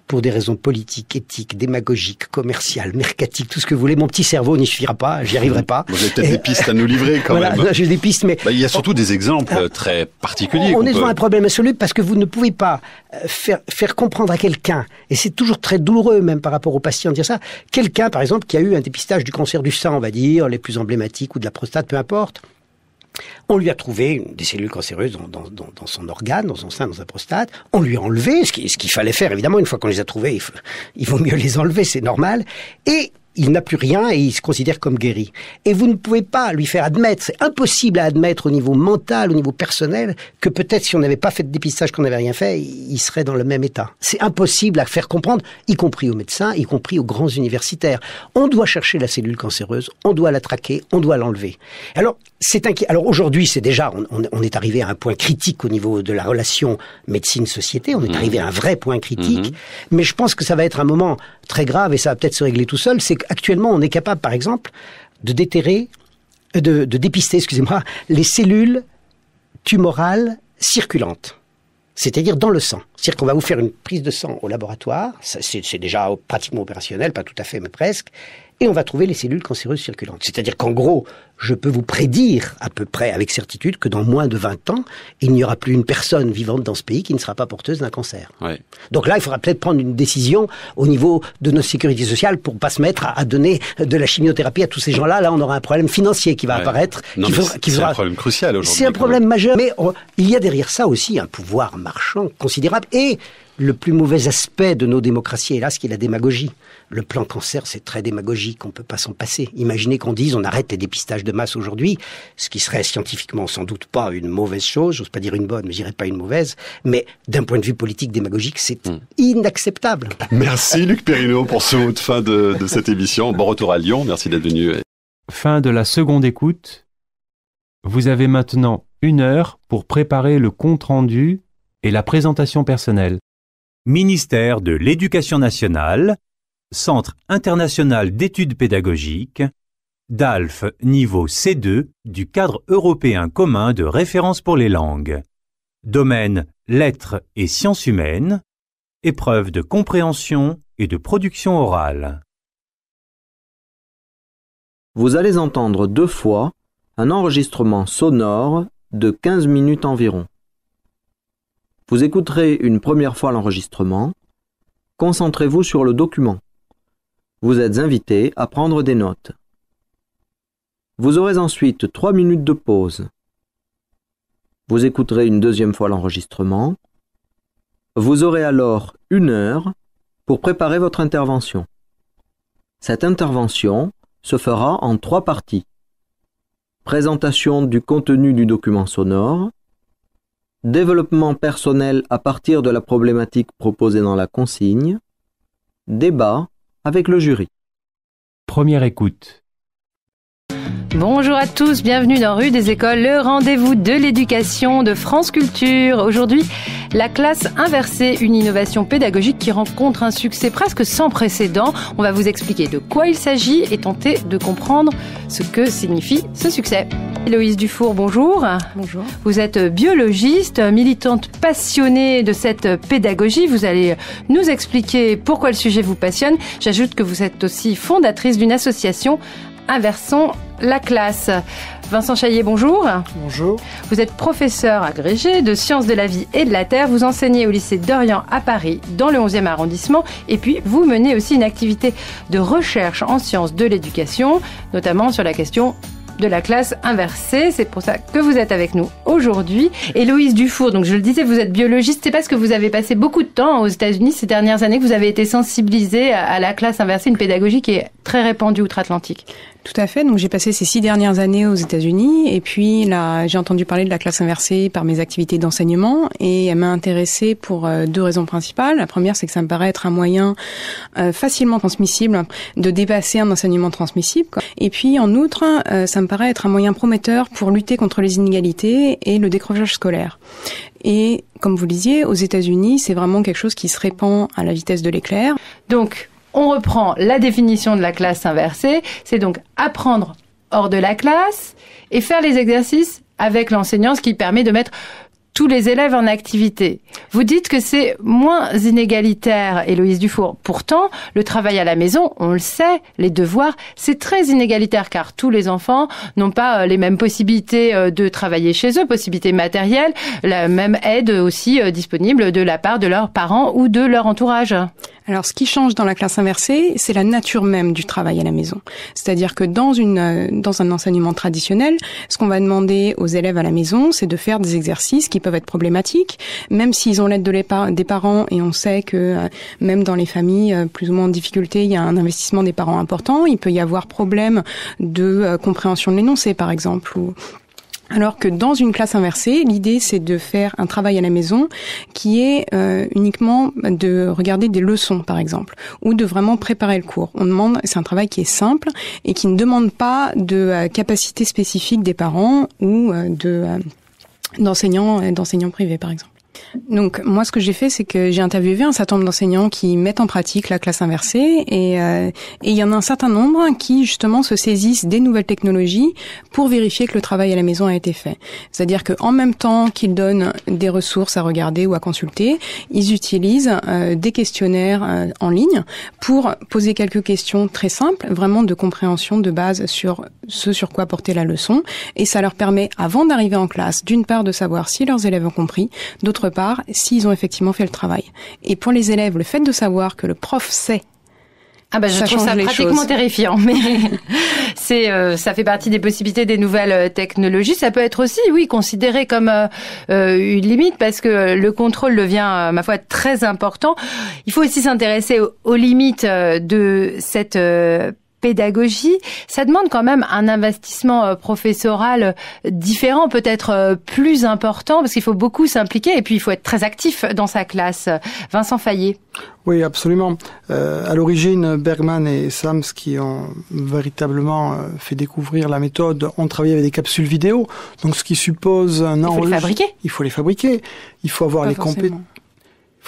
Pour des raisons politiques, éthiques, démagogiques, commerciales, mercatiques, tout ce que vous voulez. Mon petit cerveau n'y suffira pas, j'y arriverai pas. Vous avez peut-être des pistes à nous livrer quand même. J'ai des pistes, mais... il y a surtout des exemples très particuliers. On est devant un problème insoluble parce que vous ne pouvez pas faire comprendre à quelqu'un, et c'est toujours très douloureux même par rapport aux patients de dire ça, quelqu'un par exemple qui a eu un dépistage du cancer du sein, on va dire, les plus emblématiques, ou de la prostate, peu importe. On lui a trouvé des cellules cancéreuses dans son organe, dans son sein, dans sa prostate. On lui a enlevé, ce qu'il fallait faire, évidemment. Une fois qu'on les a trouvés, il vaut mieux les enlever, c'est normal. Et il n'a plus rien et il se considère comme guéri. Et vous ne pouvez pas lui faire admettre, c'est impossible à admettre au niveau mental, au niveau personnel, que peut-être si on n'avait pas fait de dépistage, qu'on n'avait rien fait, il serait dans le même état. C'est impossible à faire comprendre, y compris aux médecins, y compris aux grands universitaires. On doit chercher la cellule cancéreuse, on doit la traquer, on doit l'enlever. Alors, Alors aujourd'hui, c'est déjà, on est arrivé à un point critique au niveau de la relation médecine-société, on est arrivé à un vrai point critique, mais je pense que ça va être un moment très grave et ça va peut-être se régler tout seul, c'est qu'actuellement on est capable, par exemple, de dépister, les cellules tumorales circulantes. C'est-à-dire dans le sang. C'est-à-dire qu'on va vous faire une prise de sang au laboratoire, c'est déjà pratiquement opérationnel, pas tout à fait, mais presque, et on va trouver les cellules cancéreuses circulantes. C'est-à-dire qu'en gros, je peux vous prédire à peu près avec certitude que dans moins de 20 ans, il n'y aura plus une personne vivante dans ce pays qui ne sera pas porteuse d'un cancer. Ouais. Donc là, il faudra peut-être prendre une décision au niveau de notre sécurité sociale pour pas se mettre à donner de la chimiothérapie à tous ces gens-là. Là, on aura un problème financier qui va apparaître. C'est un problème crucial aujourd'hui. C'est un problème majeur. Mais il y a derrière ça aussi un pouvoir marchand considérable. Et le plus mauvais aspect de nos démocraties, hélas, qui est la démagogie. Le plan cancer, c'est très démagogique, on peut pas s'en passer. Imaginez qu'on dise on arrête les dépistages de masse aujourd'hui, ce qui serait scientifiquement sans doute pas une mauvaise chose, j'ose pas dire une bonne, mais je dirais pas une mauvaise, mais d'un point de vue politique démagogique, c'est inacceptable. Merci Luc Perrineau pour ce mot de fin de cette émission. Bon retour à Lyon, merci d'être venu. Fin de la seconde écoute. Vous avez maintenant 1 heure pour préparer le compte-rendu et la présentation personnelle. Ministère de l'Éducation nationale, Centre international d'études pédagogiques, DALF niveau C2 du cadre européen commun de référence pour les langues. Domaine lettres et sciences humaines, épreuve de compréhension et de production orale. Vous allez entendre 2 fois un enregistrement sonore de 15 minutes environ. Vous écouterez une première fois l'enregistrement. Concentrez-vous sur le document. Vous êtes invité à prendre des notes. Vous aurez ensuite 3 minutes de pause. Vous écouterez une deuxième fois l'enregistrement. Vous aurez alors 1 heure pour préparer votre intervention. Cette intervention se fera en 3 parties. Présentation du contenu du document sonore, développement personnel à partir de la problématique proposée dans la consigne, débat avec le jury. Première écoute. Bonjour à tous, bienvenue dans Rue des Écoles, le rendez-vous de l'éducation de France Culture. Aujourd'hui, la classe inversée, une innovation pédagogique qui rencontre un succès presque sans précédent. On va vous expliquer de quoi il s'agit et tenter de comprendre ce que signifie ce succès. Héloïse Dufour, bonjour. Bonjour. Vous êtes biologiste, militante passionnée de cette pédagogie. Vous allez nous expliquer pourquoi le sujet vous passionne. J'ajoute que vous êtes aussi fondatrice d'une association Inversons la classe. Vincent Chaillet, bonjour. Bonjour. Vous êtes professeur agrégé de sciences de la vie et de la terre. Vous enseignez au lycée d'Orient à Paris, dans le 11e arrondissement. Et puis, vous menez aussi une activité de recherche en sciences de l'éducation, notamment sur la question de la classe inversée. C'est pour ça que vous êtes avec nous aujourd'hui. Héloïse Dufour, donc je le disais, vous êtes biologiste. C'est parce que vous avez passé beaucoup de temps aux États-Unis ces dernières années que vous avez été sensibilisée à la classe inversée, une pédagogie qui est très répandue outre-Atlantique. Tout à fait. Donc j'ai passé ces 6 dernières années aux États-Unis et puis là j'ai entendu parler de la classe inversée par mes activités d'enseignement et elle m'a intéressée pour 2 raisons principales. La première, c'est que ça me paraît être un moyen facilement transmissible de dépasser un enseignement transmissible. Et puis en outre, ça me paraît être un moyen prometteur pour lutter contre les inégalités et le décrochage scolaire. Et comme vous le disiez, aux États-Unis, c'est vraiment quelque chose qui se répand à la vitesse de l'éclair. Donc, on reprend la définition de la classe inversée, c'est donc apprendre hors de la classe et faire les exercices avec l'enseignant, ce qui permet de mettre tous les élèves en activité. Vous dites que c'est moins inégalitaire, Héloïse Dufour. Pourtant, le travail à la maison, on le sait, les devoirs, c'est très inégalitaire car tous les enfants n'ont pas les mêmes possibilités de travailler chez eux, possibilités matérielles, la même aide aussi disponible de la part de leurs parents ou de leur entourage. Alors, ce qui change dans la classe inversée, c'est la nature même du travail à la maison. C'est-à-dire que dans un enseignement traditionnel, ce qu'on va demander aux élèves à la maison, c'est de faire des exercices qui peuvent être problématiques, même s'ils ont l'aide des parents, et on sait que même dans les familles plus ou moins en difficulté, il y a un investissement des parents important. Il peut y avoir problème de compréhension de l'énoncé, par exemple, alors que dans une classe inversée, l'idée c'est de faire un travail à la maison qui est uniquement de regarder des leçons par exemple, ou de vraiment préparer le cours. C'est un travail qui est simple et qui ne demande pas de capacité spécifique des parents ou d'enseignants privés par exemple. Donc moi, ce que j'ai fait, c'est que j'ai interviewé un certain nombre d'enseignants qui mettent en pratique la classe inversée et il y en a un certain nombre qui justement se saisissent des nouvelles technologies pour vérifier que le travail à la maison a été fait. C'est-à-dire que en même temps qu'ils donnent des ressources à regarder ou à consulter, ils utilisent des questionnaires en ligne pour poser quelques questions très simples, vraiment de compréhension de base sur ce sur quoi porter la leçon, et ça leur permet, avant d'arriver en classe, d'une part de savoir si leurs élèves ont compris, d'autre part s'ils ont effectivement fait le travail. Et pour les élèves, le fait de savoir que le prof sait, je trouve ça pratiquement terrifiant, mais ça fait partie des possibilités des nouvelles technologies. Ça peut être aussi, oui, considéré comme une limite parce que le contrôle devient, ma foi, très important. Il faut aussi s'intéresser aux limites de cette pédagogie. Ça demande quand même un investissement professoral différent, peut-être plus important, parce qu'il faut beaucoup s'impliquer et puis il faut être très actif dans sa classe. Vincent Fayet. Oui, absolument. À l'origine, Bergman et Sams, qui ont véritablement fait découvrir la méthode, ont travaillé avec des capsules vidéo. Donc, ce qui suppose un enregistrement. Il faut les fabriquer. Il faut les fabriquer. Il faut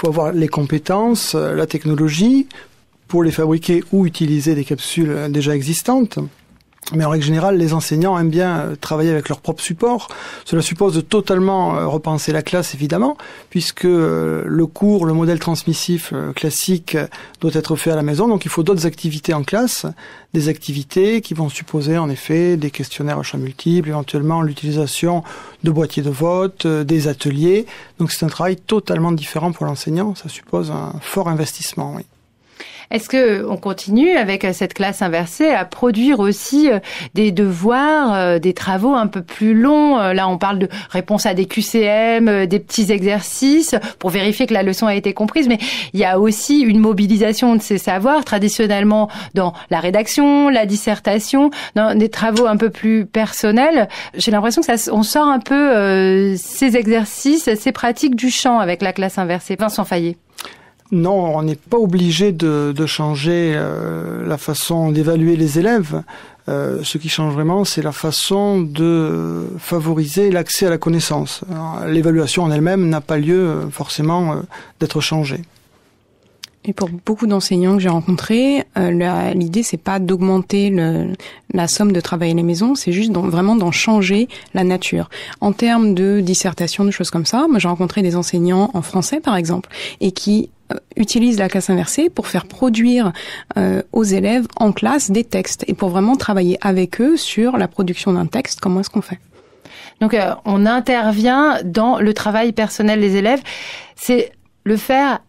avoir les compétences, la technologie pour les fabriquer ou utiliser des capsules déjà existantes. Mais en règle générale, les enseignants aiment bien travailler avec leur propre support. Cela suppose de totalement repenser la classe, évidemment, puisque le cours, le modèle transmissif classique doit être fait à la maison. Donc il faut d'autres activités en classe, des activités qui vont supposer en effet des questionnaires à choix multiples, éventuellement l'utilisation de boîtiers de vote, des ateliers. Donc c'est un travail totalement différent pour l'enseignant. Ça suppose un fort investissement, oui. Est-ce que on continue avec cette classe inversée à produire aussi des devoirs, des travaux un peu plus longs? Là, on parle de réponse à des QCM, des petits exercices pour vérifier que la leçon a été comprise. Mais il y a aussi une mobilisation de ces savoirs traditionnellement dans la rédaction, la dissertation, dans des travaux un peu plus personnels. J'ai l'impression que on sort un peu ces exercices, ces pratiques du champ avec la classe inversée. Vincent Fayet. Non, on n'est pas obligé de changer la façon d'évaluer les élèves. Ce qui change vraiment, c'est la façon de favoriser l'accès à la connaissance. Alors, l'évaluation en elle-même n'a pas lieu forcément d'être changée. Et pour beaucoup d'enseignants que j'ai rencontrés, l'idée c'est pas d'augmenter la somme de travail à la maison, c'est juste vraiment d'en changer la nature. En termes de dissertation, de choses comme ça, moi j'ai rencontré des enseignants en français par exemple, et qui utilisent la classe inversée pour faire produire aux élèves en classe des textes et pour vraiment travailler avec eux sur la production d'un texte. Comment est-ce qu'on fait? Donc on intervient dans le travail personnel des élèves. C'est le faire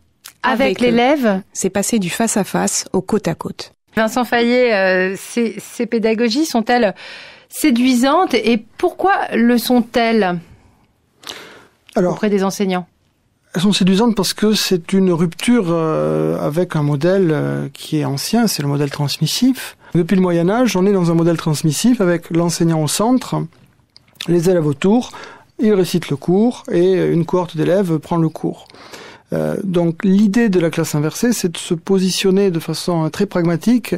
avec l'élève. C'est passer du face à face au côte à côte. Vincent Fayet, ces pédagogies sont-elles séduisantes et pourquoi le sont-elles auprès des enseignants? Elles sont séduisantes parce que c'est une rupture avec un modèle qui est ancien, c'est le modèle transmissif. Depuis le Moyen-Âge, on est dans un modèle transmissif avec l'enseignant au centre, les élèves autour, ils récitent le cours et une cohorte d'élèves prend le cours. Donc l'idée de la classe inversée, c'est de se positionner de façon très pragmatique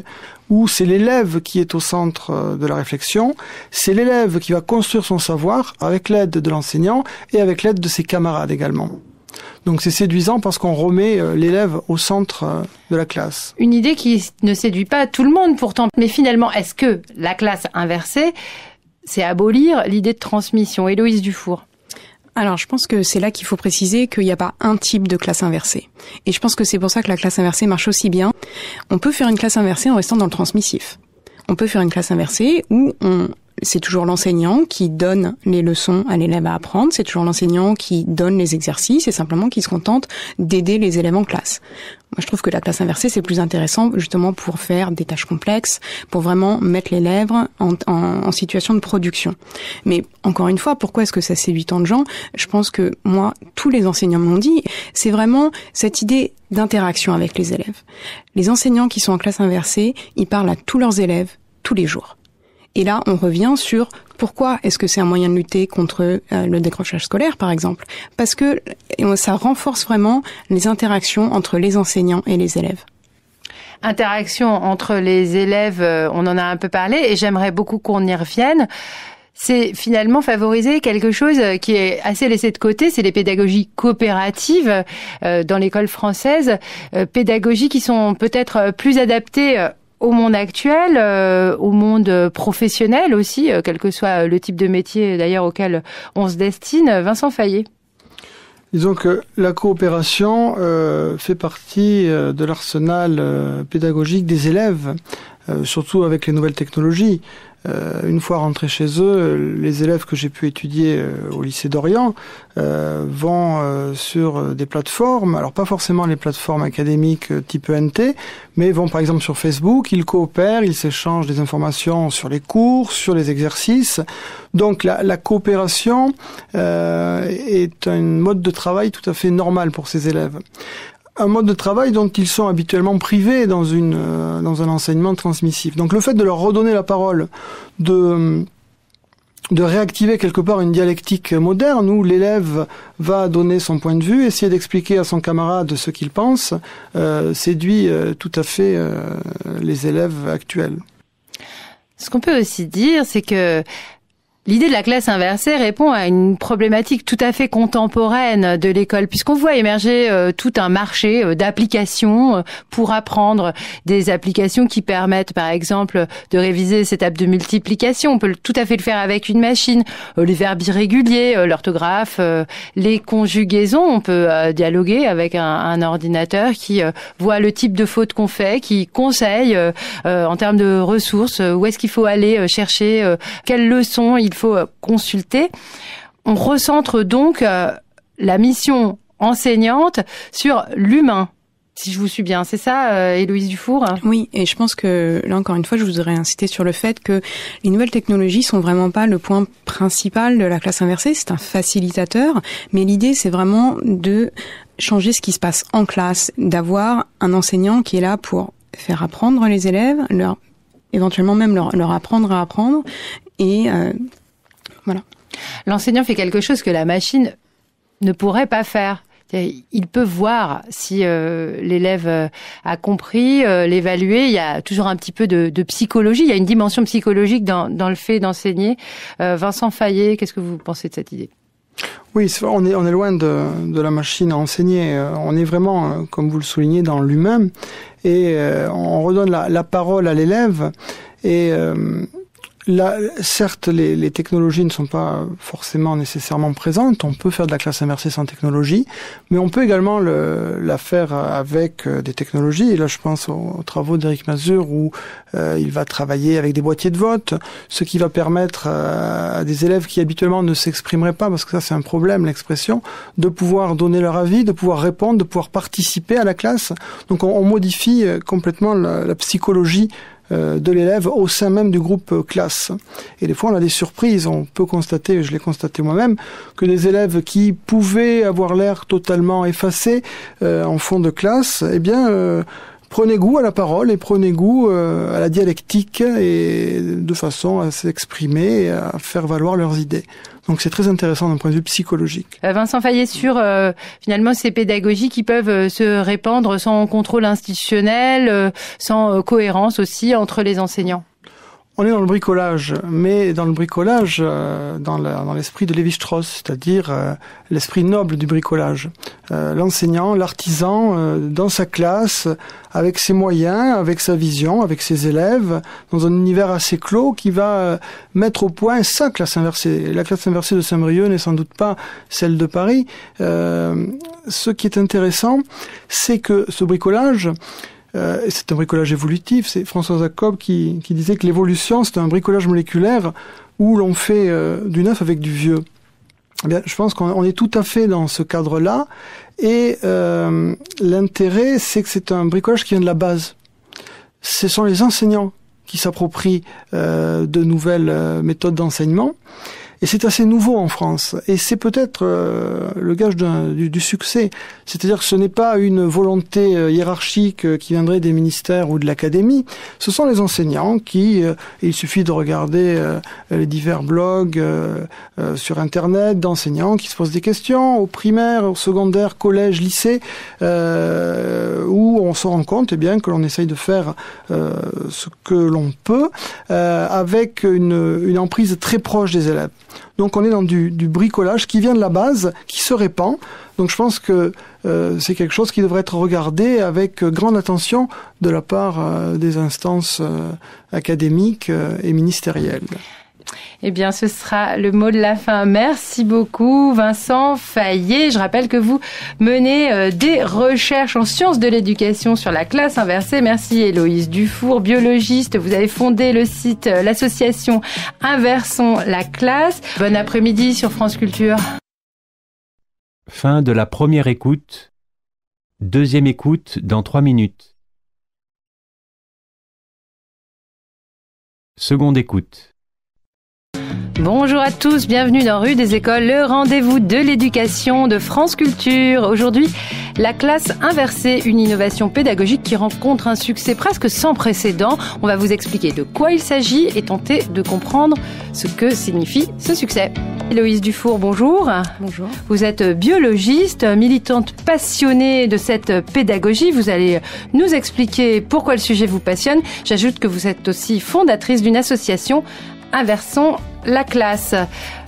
où c'est l'élève qui est au centre de la réflexion, c'est l'élève qui va construire son savoir avec l'aide de l'enseignant et avec l'aide de ses camarades également. Donc c'est séduisant parce qu'on remet l'élève au centre de la classe. Une idée qui ne séduit pas tout le monde pourtant. Mais finalement, est-ce que la classe inversée, c'est abolir l'idée de transmission? Héloïse Dufour. Alors, je pense que c'est là qu'il faut préciser qu'il n'y a pas un type de classe inversée. Et je pense que c'est pour ça que la classe inversée marche aussi bien. On peut faire une classe inversée en restant dans le transmissif. On peut faire une classe inversée où c'est toujours l'enseignant qui donne les leçons à l'élève à apprendre, c'est toujours l'enseignant qui donne les exercices et simplement qui se contente d'aider les élèves en classe. Moi, je trouve que la classe inversée, c'est plus intéressant justement pour faire des tâches complexes, pour vraiment mettre l'élève en situation de production. Mais encore une fois, pourquoi est-ce que ça séduit tant de gens? Je pense que moi, tous les enseignants m'ont dit, c'est vraiment cette idée d'interaction avec les élèves. Les enseignants qui sont en classe inversée, ils parlent à tous leurs élèves tous les jours. Et là, on revient sur pourquoi est-ce que c'est un moyen de lutter contre le décrochage scolaire, par exemple. Parce que ça renforce vraiment les interactions entre les enseignants et les élèves. Interaction entre les élèves, on en a un peu parlé, et j'aimerais beaucoup qu'on y revienne. c'est finalement favoriser quelque chose qui est assez laissé de côté, c'est les pédagogies coopératives dans l'école française, pédagogies qui sont peut-être plus adaptées au monde actuel, au monde professionnel aussi, quel que soit le type de métier d'ailleurs auquel on se destine. Vincent Fayet. Disons que la coopération fait partie de l'arsenal pédagogique des élèves, surtout avec les nouvelles technologies. Une fois rentrés chez eux, les élèves que j'ai pu étudier au lycée d'Orient vont sur des plateformes, alors pas forcément les plateformes académiques type ENT, mais vont par exemple sur Facebook, ils coopèrent, ils s'échangent des informations sur les cours, sur les exercices. Donc la coopération est un mode de travail tout à fait normal pour ces élèves. Un mode de travail dont ils sont habituellement privés dans un enseignement transmissif. Donc le fait de leur redonner la parole, de réactiver quelque part une dialectique moderne où l'élève va donner son point de vue, essayer d'expliquer à son camarade ce qu'il pense, séduit tout à fait les élèves actuels. Ce qu'on peut aussi dire, c'est que l'idée de la classe inversée répond à une problématique tout à fait contemporaine de l'école, puisqu'on voit émerger tout un marché d'applications pour apprendre, des applications qui permettent par exemple de réviser ces tables de multiplication. On peut tout à fait le faire avec une machine, les verbes irréguliers, l'orthographe, les conjugaisons. On peut dialoguer avec un ordinateur qui voit le type de faute qu'on fait, qui conseille en termes de ressources, où est-ce qu'il faut aller chercher, quelles leçons il faut consulter. On recentre donc la mission enseignante sur l'humain, si je vous suis bien. C'est ça, Héloïse Dufour ? Oui, et je pense que, là encore une fois, je voudrais insister sur le fait que les nouvelles technologies sont vraiment pas le point principal de la classe inversée, c'est un facilitateur, mais l'idée c'est vraiment de changer ce qui se passe en classe, d'avoir un enseignant qui est là pour faire apprendre les élèves, éventuellement même leur apprendre à apprendre, et voilà. L'enseignant fait quelque chose que la machine ne pourrait pas faire. Il peut voir si l'élève a compris, l'évaluer. Il y a toujours un petit peu de psychologie. Il y a une dimension psychologique dans le fait d'enseigner. Vincent Fayet, qu'est-ce que vous pensez de cette idée ? Oui, on est loin de la machine à enseigner. On est vraiment, comme vous le soulignez, dans l'humain. Et on redonne la parole à l'élève. Et là, certes, les technologies ne sont pas forcément nécessairement présentes. On peut faire de la classe inversée sans technologie, mais on peut également la faire avec des technologies. Et là, je pense aux travaux d'Éric Mazur où il va travailler avec des boîtiers de vote, ce qui va permettre à des élèves qui habituellement ne s'exprimeraient pas, parce que ça c'est un problème, l'expression, de pouvoir donner leur avis, de pouvoir répondre, de pouvoir participer à la classe. Donc on modifie complètement la psychologie de l'élève au sein même du groupe classe. Et des fois, on a des surprises. On peut constater, je l'ai constaté moi-même, que des élèves qui pouvaient avoir l'air totalement effacés en fond de classe, eh bien, prenaient goût à la parole et prenaient goût à la dialectique et de façon à s'exprimer et à faire valoir leurs idées. Donc c'est très intéressant d'un point de vue psychologique. Vincent Fayet, sur finalement ces pédagogies qui peuvent se répandre sans contrôle institutionnel, sans cohérence aussi entre les enseignants. On est dans le bricolage, mais dans le bricolage, dans l'esprit de Lévi-Strauss, c'est-à-dire l'esprit noble du bricolage. L'enseignant, l'artisan, dans sa classe, avec ses moyens, avec sa vision, avec ses élèves, dans un univers assez clos qui va mettre au point sa classe inversée. La classe inversée de Saint-Brieuc n'est sans doute pas celle de Paris. Ce qui est intéressant, c'est que ce bricolage, c'est un bricolage évolutif. C'est François Jacob qui disait que l'évolution, c'est un bricolage moléculaire où l'on fait du neuf avec du vieux. Eh bien, je pense qu'on est tout à fait dans ce cadre-là. Et l'intérêt, c'est que c'est un bricolage qui vient de la base. Ce sont les enseignants qui s'approprient de nouvelles méthodes d'enseignement. Et c'est assez nouveau en France. Et c'est peut-être le gage du succès. C'est-à-dire que ce n'est pas une volonté hiérarchique qui viendrait des ministères ou de l'académie. Ce sont les enseignants qui, il suffit de regarder les divers blogs sur Internet d'enseignants qui se posent des questions au primaire, au secondaire, collège, lycée, où on se rend compte que l'on essaye de faire ce que l'on peut avec une emprise très proche des élèves. Donc on est dans du bricolage qui vient de la base, qui se répand. Donc je pense que c'est quelque chose qui devrait être regardé avec grande attention de la part des instances académiques et ministérielles. Eh bien, ce sera le mot de la fin. Merci beaucoup, Vincent Fayet. Je rappelle que vous menez des recherches en sciences de l'éducation sur la classe inversée. Merci, Héloïse Dufour, biologiste. Vous avez fondé le site, l'association Inversons la classe. Bon après-midi sur France Culture. Fin de la première écoute. Deuxième écoute dans 3 minutes. Seconde écoute. Bonjour à tous, bienvenue dans Rue des Écoles, le rendez-vous de l'éducation de France Culture. Aujourd'hui, la classe inversée, une innovation pédagogique qui rencontre un succès presque sans précédent. On va vous expliquer de quoi il s'agit et tenter de comprendre ce que signifie ce succès. Héloïse Dufour, bonjour. Bonjour. Vous êtes biologiste, militante passionnée de cette pédagogie. Vous allez nous expliquer pourquoi le sujet vous passionne. J'ajoute que vous êtes aussi fondatrice d'une association Inversons la classe.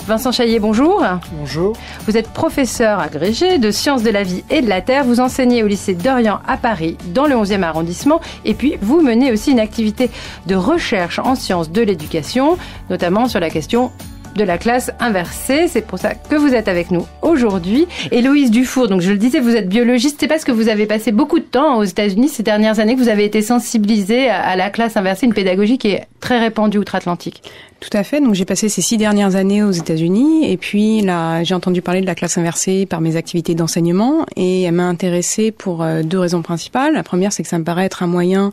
Vincent Fayet, bonjour. Bonjour. Vous êtes professeur agrégé de sciences de la vie et de la terre. Vous enseignez au lycée d'Orient à Paris, dans le 11e arrondissement. Et puis, vous menez aussi une activité de recherche en sciences de l'éducation, notamment sur la question de la classe inversée. C'est pour ça que vous êtes avec nous aujourd'hui. Héloïse Dufour, donc je le disais, vous êtes biologiste. C'est parce que vous avez passé beaucoup de temps aux États-Unis ces dernières années que vous avez été sensibilisée à la classe inversée, une pédagogie qui est très répandue outre-Atlantique. Tout à fait. Donc j'ai passé ces 6 dernières années aux États-Unis et puis là j'ai entendu parler de la classe inversée par mes activités d'enseignement et elle m'a intéressée pour 2 raisons principales. La première, c'est que ça me paraît être un moyen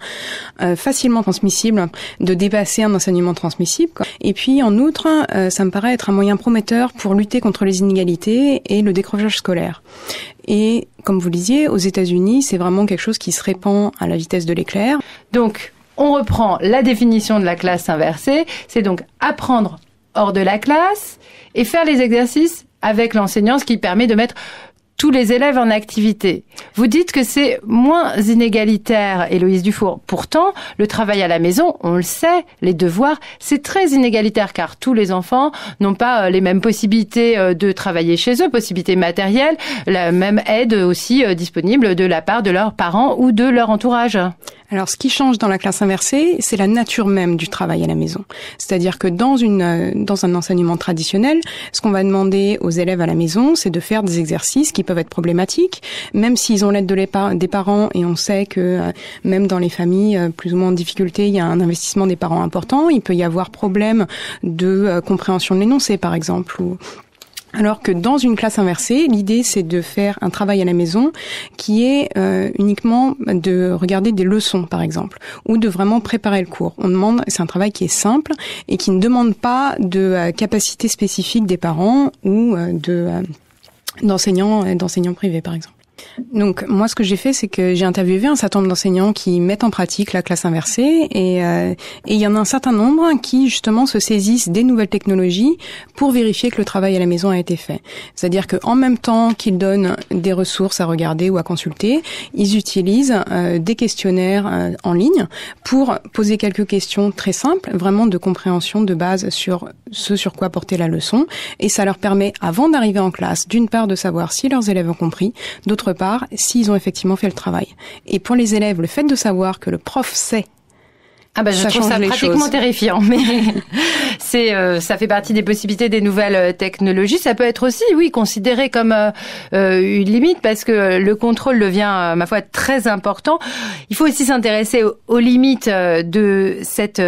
facilement transmissible de dépasser un enseignement transmissible. Et puis en outre, ça me paraît être un moyen prometteur pour lutter contre les inégalités et le décrochage scolaire. Et comme vous le disiez, aux États-Unis, c'est vraiment quelque chose qui se répand à la vitesse de l'éclair. Donc, on reprend la définition de la classe inversée, c'est donc apprendre hors de la classe et faire les exercices avec l'enseignant, ce qui permet de mettre tous les élèves en activité. Vous dites que c'est moins inégalitaire, Héloïse Dufour. Pourtant, le travail à la maison, on le sait, les devoirs, c'est très inégalitaire car tous les enfants n'ont pas les mêmes possibilités de travailler chez eux, possibilités matérielles, la même aide aussi disponible de la part de leurs parents ou de leur entourage. Alors, ce qui change dans la classe inversée, c'est la nature même du travail à la maison. C'est-à-dire que dans un enseignement traditionnel, ce qu'on va demander aux élèves à la maison, c'est de faire des exercices qui peuvent être problématiques, même s'ils ont l'aide des parents, et on sait que même dans les familles plus ou moins en difficulté, il y a un investissement des parents important. Il peut y avoir problème de compréhension de l'énoncé, par exemple, alors que dans une classe inversée, l'idée c'est de faire un travail à la maison qui est uniquement de regarder des leçons par exemple, ou de vraiment préparer le cours. C'est un travail qui est simple et qui ne demande pas de capacité spécifique des parents ou d'enseignants privés par exemple. Donc moi ce que j'ai fait c'est que j'ai interviewé un certain nombre d'enseignants qui mettent en pratique la classe inversée et il y en a un certain nombre qui justement se saisissent des nouvelles technologies pour vérifier que le travail à la maison a été fait. C'est-à-dire que en même temps qu'ils donnent des ressources à regarder ou à consulter, ils utilisent des questionnaires en ligne pour poser quelques questions très simples, vraiment de compréhension de base sur ce sur quoi porter la leçon, et ça leur permet avant d'arriver en classe d'une part de savoir si leurs élèves ont compris, d'autre part s'ils ont effectivement fait le travail. Et pour les élèves, le fait de savoir que le prof sait, je trouve ça pratiquement terrifiant, mais ça fait partie des possibilités des nouvelles technologies. Ça peut être aussi, oui, considéré comme une limite parce que le contrôle devient, ma foi, très important. Il faut aussi s'intéresser aux limites de cette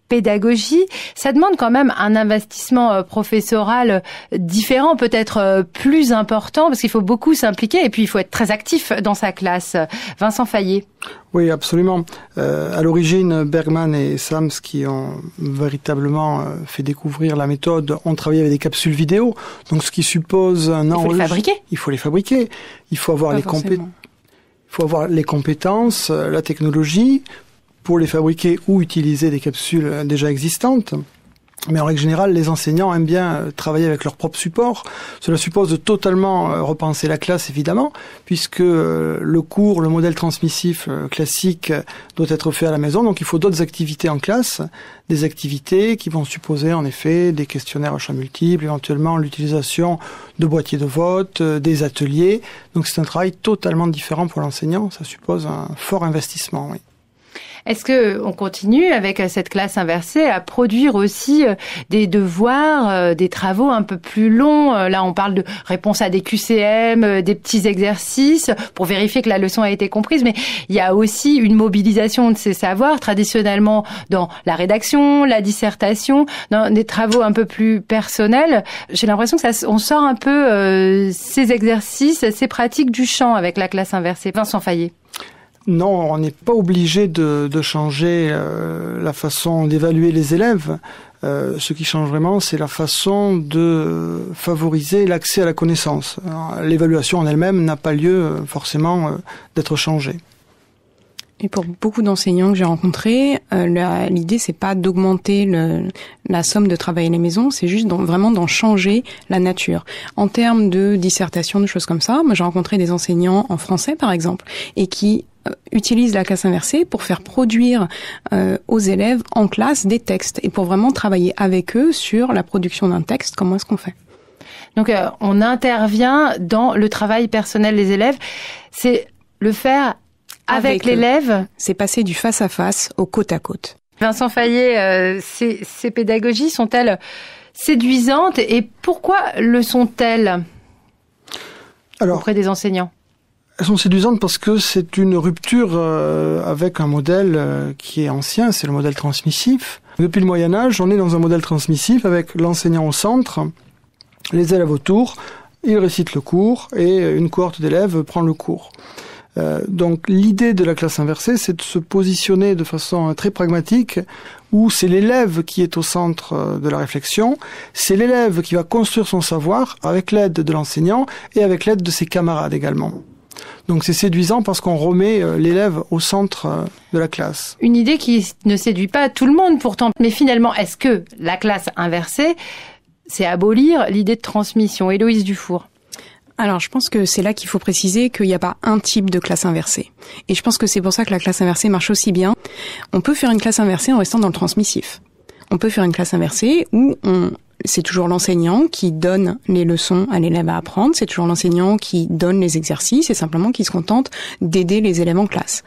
pédagogie, ça demande quand même un investissement professoral différent, peut-être plus important, parce qu'il faut beaucoup s'impliquer et puis il faut être très actif dans sa classe. Vincent Fayet. Oui, absolument. À l'origine, Bergman et Sams, qui ont véritablement fait découvrir la méthode, ont travaillé avec des capsules vidéo, donc ce qui suppose un enregistrement. Il faut les fabriquer. Il faut les fabriquer. Il faut avoir les compétences, la technologie pour les fabriquer ou utiliser des capsules déjà existantes. Mais en règle générale, les enseignants aiment bien travailler avec leur propre support. Cela suppose de totalement repenser la classe, évidemment, puisque le cours, le modèle transmissif classique doit être fait à la maison. Donc il faut d'autres activités en classe, des activités qui vont supposer en effet des questionnaires à choix multiples, éventuellement l'utilisation de boîtiers de vote, des ateliers. Donc c'est un travail totalement différent pour l'enseignant. Ça suppose un fort investissement, oui. Est-ce que on continue avec cette classe inversée à produire aussi des devoirs, des travaux un peu plus longs? Là, on parle de réponse à des QCM, des petits exercices pour vérifier que la leçon a été comprise. Mais il y a aussi une mobilisation de ces savoirs traditionnellement dans la rédaction, la dissertation, dans des travaux un peu plus personnels. J'ai l'impression que on sort un peu ces exercices, ces pratiques du champ avec la classe inversée. Vincent Fayet. Non, on n'est pas obligé de changer la façon d'évaluer les élèves. Ce qui change vraiment, c'est la façon de favoriser l'accès à la connaissance. L'évaluation en elle-même n'a pas lieu forcément d'être changée. Et pour beaucoup d'enseignants que j'ai rencontrés, l'idée c'est pas d'augmenter la somme de travail à la maison, c'est juste vraiment d'en changer la nature. En termes de dissertation, de choses comme ça, moi j'ai rencontré des enseignants en français par exemple, et qui utilisent la classe inversée pour faire produire aux élèves en classe des textes et pour vraiment travailler avec eux sur la production d'un texte. Comment est-ce qu'on fait? Donc on intervient dans le travail personnel des élèves. C'est le faire avec l'élève. C'est passer du face à face au côte à côte. Vincent Fayet, ces pédagogies sont-elles séduisantes et pourquoi le sont-elles auprès des enseignants? Elles sont séduisantes parce que c'est une rupture avec un modèle qui est ancien, c'est le modèle transmissif. Depuis le Moyen-Âge, on est dans un modèle transmissif avec l'enseignant au centre, les élèves autour, ils récitent le cours et une cohorte d'élèves prend le cours. Donc l'idée de la classe inversée, c'est de se positionner de façon très pragmatique, où c'est l'élève qui est au centre de la réflexion, c'est l'élève qui va construire son savoir avec l'aide de l'enseignant et avec l'aide de ses camarades également. Donc c'est séduisant parce qu'on remet l'élève au centre de la classe. Une idée qui ne séduit pas tout le monde pourtant. Mais finalement, est-ce que la classe inversée, c'est abolir l'idée de transmission? Héloïse Dufour. Alors, je pense que c'est là qu'il faut préciser qu'il n'y a pas un type de classe inversée. Et je pense que c'est pour ça que la classe inversée marche aussi bien. On peut faire une classe inversée en restant dans le transmissif. On peut faire une classe inversée où c'est toujours l'enseignant qui donne les leçons à l'élève à apprendre, c'est toujours l'enseignant qui donne les exercices et simplement qui se contente d'aider les élèves en classe.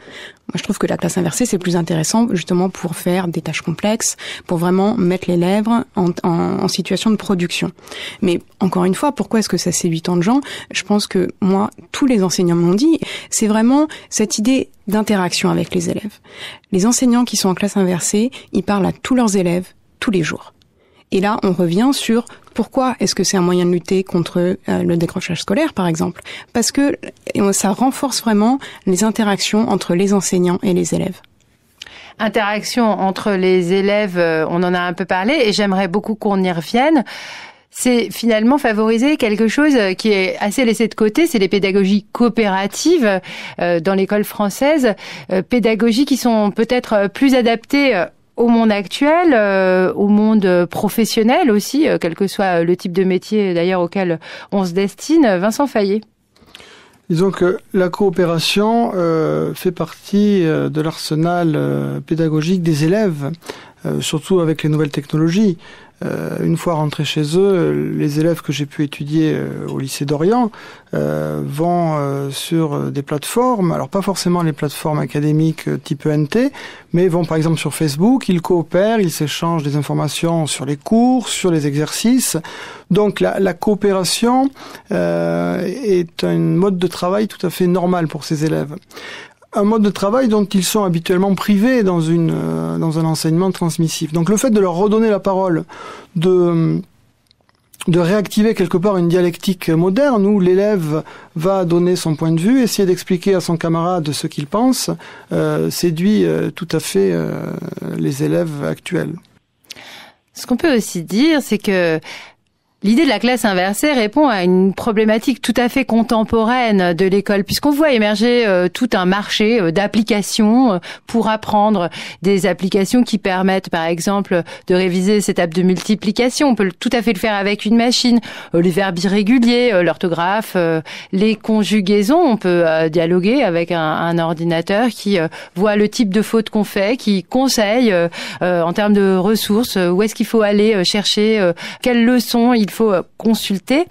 Moi, je trouve que la classe inversée, c'est plus intéressant justement pour faire des tâches complexes, pour vraiment mettre l'élève en situation de production. Mais encore une fois, pourquoi est-ce que ça séduit tant de gens? Je pense que moi, tous les enseignants m'ont dit, c'est vraiment cette idée d'interaction avec les élèves. Les enseignants qui sont en classe inversée, ils parlent à tous leurs élèves tous les jours. Et là, on revient sur pourquoi est-ce que c'est un moyen de lutter contre le décrochage scolaire, par exemple. Parce que ça renforce vraiment les interactions entre les enseignants et les élèves. Interaction entre les élèves, on en a un peu parlé, et j'aimerais beaucoup qu'on y revienne. C'est finalement favoriser quelque chose qui est assez laissé de côté, c'est les pédagogies coopératives dans l'école française, pédagogies qui sont peut-être plus adaptées au monde actuel, au monde professionnel aussi, quel que soit le type de métier d'ailleurs auquel on se destine. Vincent Fayet. Disons que la coopération fait partie de l'arsenal pédagogique des élèves, surtout avec les nouvelles technologies. Une fois rentrés chez eux, les élèves que j'ai pu étudier au lycée d'Orient vont sur des plateformes, alors pas forcément les plateformes académiques type ENT, mais vont par exemple sur Facebook, ils coopèrent, ils s'échangent des informations sur les cours, sur les exercices. Donc la coopération est un mode de travail tout à fait normal pour ces élèves. un mode de travail dont ils sont habituellement privés dans un enseignement transmissif. Donc le fait de leur redonner la parole, de réactiver quelque part une dialectique moderne où l'élève va donner son point de vue, essayer d'expliquer à son camarade ce qu'il pense, séduit tout à fait les élèves actuels. Ce qu'on peut aussi dire, c'est que l'idée de la classe inversée répond à une problématique tout à fait contemporaine de l'école, puisqu'on voit émerger tout un marché d'applications pour apprendre, des applications qui permettent par exemple de réviser ces tables de multiplication. On peut tout à fait le faire avec une machine, les verbes irréguliers, l'orthographe, les conjugaisons. On peut dialoguer avec un ordinateur qui voit le type de faute qu'on fait, qui conseille en termes de ressources, où est-ce qu'il faut aller chercher, quelles leçons il faut consulter.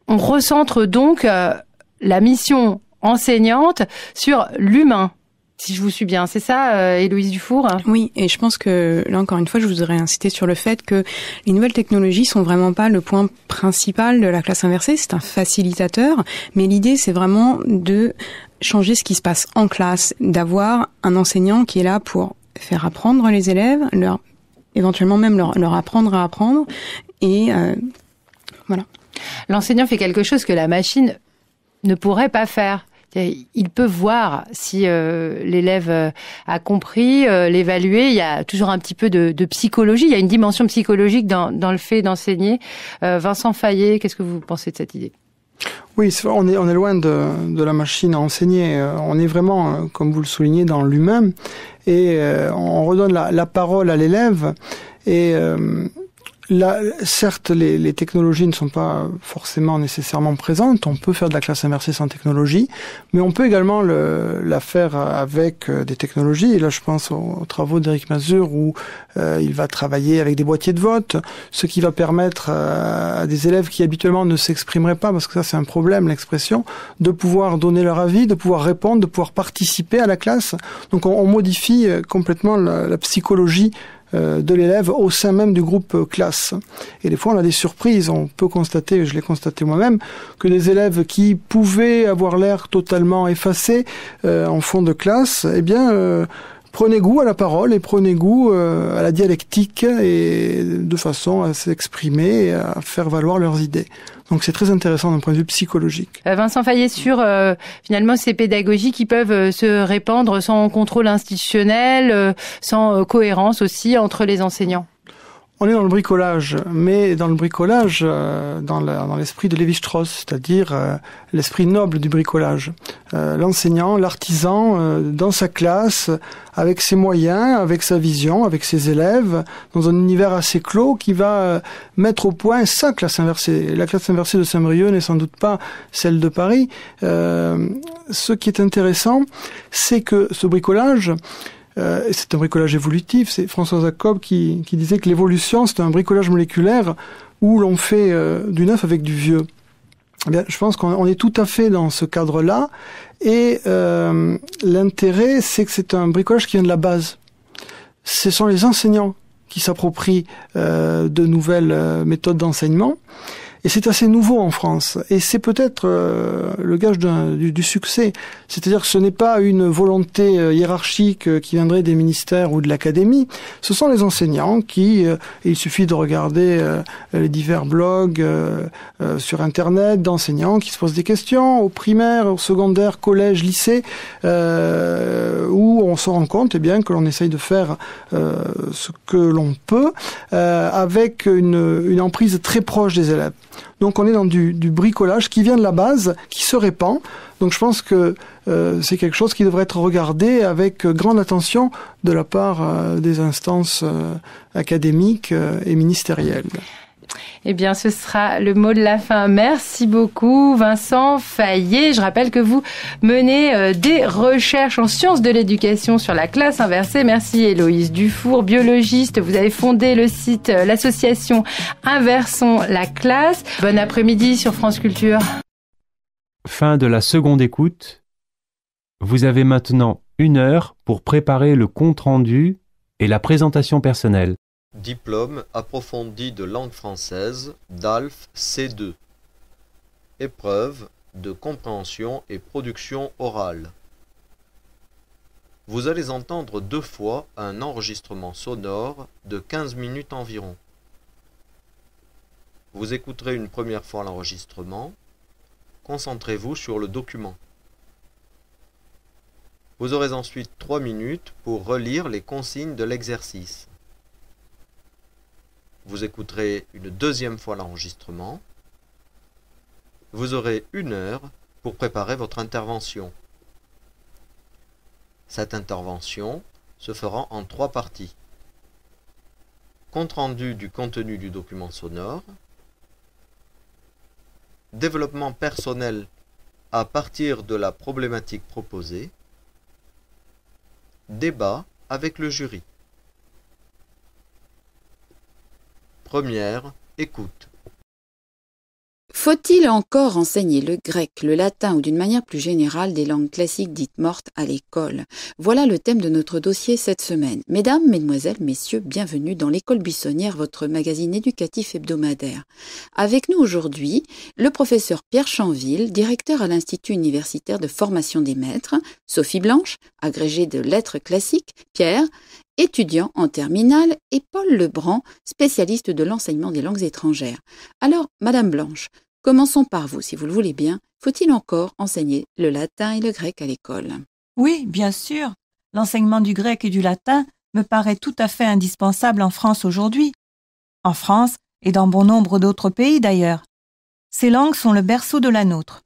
On recentre donc la mission enseignante sur l'humain, si je vous suis bien. C'est ça, Héloïse Dufour ? Oui, et je pense que, là encore une fois, je voudrais insister sur le fait que les nouvelles technologies sont vraiment pas le point principal de la classe inversée, c'est un facilitateur, mais l'idée c'est vraiment de changer ce qui se passe en classe, d'avoir un enseignant qui est là pour faire apprendre les élèves, éventuellement même leur apprendre à apprendre, et voilà. L'enseignant fait quelque chose que la machine ne pourrait pas faire. Il peut voir si l'élève a compris, l'évaluer. Il y a toujours un petit peu de psychologie. Il y a une dimension psychologique dans le fait d'enseigner. Vincent Fayet, qu'est-ce que vous pensez de cette idée ? Oui, on est loin de la machine à enseigner. On est vraiment, comme vous le soulignez, dans l'humain. Et on redonne la parole à l'élève. Et là, certes, les technologies ne sont pas forcément nécessairement présentes. On peut faire de la classe inversée sans technologie, mais on peut également la faire avec des technologies. Et là, je pense aux travaux d'Éric Mazur où il va travailler avec des boîtiers de vote, ce qui va permettre à des élèves qui habituellement ne s'exprimeraient pas, parce que ça c'est un problème, l'expression, de pouvoir donner leur avis, de pouvoir répondre, de pouvoir participer à la classe. Donc on modifie complètement la psychologie de l'élève au sein même du groupe classe. Et des fois, on a des surprises. On peut constater, je l'ai constaté moi-même, que des élèves qui pouvaient avoir l'air totalement effacés en fond de classe, eh bien, prenaient goût à la parole et prenaient goût à la dialectique et de façon à s'exprimer et à faire valoir leurs idées. Donc c'est très intéressant d'un point de vue psychologique. Vincent Fayet, sur finalement ces pédagogies qui peuvent se répandre sans contrôle institutionnel, sans cohérence aussi entre les enseignants. On est dans le bricolage, mais dans le bricolage, dans l'esprit de Lévi-Strauss, c'est-à-dire l'esprit noble du bricolage. L'enseignant, l'artisan, dans sa classe, avec ses moyens, avec sa vision, avec ses élèves, dans un univers assez clos, qui va mettre au point sa classe inversée. La classe inversée de Saint-Brieuc n'est sans doute pas celle de Paris. Ce qui est intéressant, c'est que ce bricolage, c'est un bricolage évolutif. C'est François Jacob qui disait que l'évolution, c'est un bricolage moléculaire où l'on fait du neuf avec du vieux. Eh bien, je pense qu'on est tout à fait dans ce cadre-là. Et l'intérêt, c'est que c'est un bricolage qui vient de la base. Ce sont les enseignants qui s'approprient de nouvelles méthodes d'enseignement. Et c'est assez nouveau en France. Et c'est peut-être le gage du succès. C'est-à-dire que ce n'est pas une volonté hiérarchique qui viendrait des ministères ou de l'académie. Ce sont les enseignants qui, il suffit de regarder les divers blogs sur Internet d'enseignants qui se posent des questions au primaire, au secondaire, collège, lycée, où on se rend compte bien que l'on essaye de faire ce que l'on peut avec une emprise très proche des élèves. Donc on est dans du bricolage qui vient de la base, qui se répand. Donc je pense que c'est quelque chose qui devrait être regardé avec grande attention de la part des instances académiques et ministérielles. Eh bien, ce sera le mot de la fin. Merci beaucoup, Vincent Fayet. Je rappelle que vous menez des recherches en sciences de l'éducation sur la classe inversée. Merci, Héloïse Dufour, biologiste. Vous avez fondé le site, l'association Inversons la classe. Bon après-midi sur France Culture. Fin de la seconde écoute. Vous avez maintenant 1 heure pour préparer le compte-rendu et la présentation personnelle. Diplôme approfondi de langue française, DALF C2. Épreuve de compréhension et production orale. Vous allez entendre 2 fois un enregistrement sonore de 15 minutes environ. Vous écouterez une première fois l'enregistrement. Concentrez-vous sur le document. Vous aurez ensuite 3 minutes pour relire les consignes de l'exercice. Vous écouterez une deuxième fois l'enregistrement. Vous aurez 1 heure pour préparer votre intervention. Cette intervention se fera en 3 parties. Compte-rendu du contenu du document sonore, développement personnel à partir de la problématique proposée, débat avec le jury. Première écoute. Faut-il encore enseigner le grec, le latin ou d'une manière plus générale des langues classiques dites mortes à l'école? Voilà le thème de notre dossier cette semaine. Mesdames, mesdemoiselles, messieurs, bienvenue dans l'École Buissonnière, votre magazine éducatif hebdomadaire. Avec nous aujourd'hui, le professeur Pierre Chanville, directeur à l'Institut universitaire de formation des maîtres, Sophie Blanche, agrégée de lettres classiques, Pierre, étudiant en terminale, et Paul Lebrand, spécialiste de l'enseignement des langues étrangères. Alors, Madame Blanche, commençons par vous, si vous le voulez bien. Faut-il encore enseigner le latin et le grec à l'école? Oui, bien sûr. L'enseignement du grec et du latin me paraît tout à fait indispensable en France aujourd'hui. En France et dans bon nombre d'autres pays d'ailleurs. Ces langues sont le berceau de la nôtre.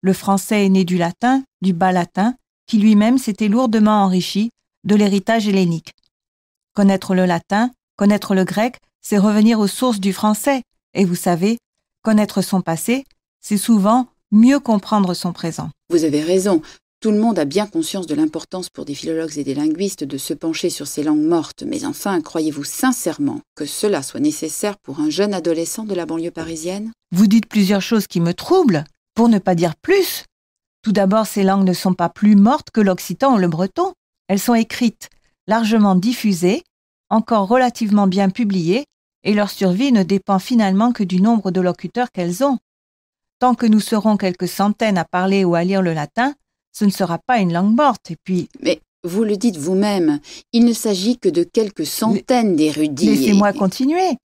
Le français est né du latin, du bas latin, qui lui-même s'était lourdement enrichi de l'héritage hellénique. Connaître le latin, connaître le grec, c'est revenir aux sources du français. Et vous savez, connaître son passé, c'est souvent mieux comprendre son présent. Vous avez raison. Tout le monde a bien conscience de l'importance pour des philologues et des linguistes de se pencher sur ces langues mortes. Mais enfin, croyez-vous sincèrement que cela soit nécessaire pour un jeune adolescent de la banlieue parisienne? Vous dites plusieurs choses qui me troublent, pour ne pas dire plus. Tout d'abord, ces langues ne sont pas plus mortes que l'occitan ou le breton. Elles sont écrites, largement diffusées, encore relativement bien publiées, et leur survie ne dépend finalement que du nombre de locuteurs qu'elles ont. Tant que nous serons quelques centaines à parler ou à lire le latin, ce ne sera pas une langue morte, et puis... Mais vous le dites vous-même, il ne s'agit que de quelques centaines d'érudits. Laissez-moi continuer.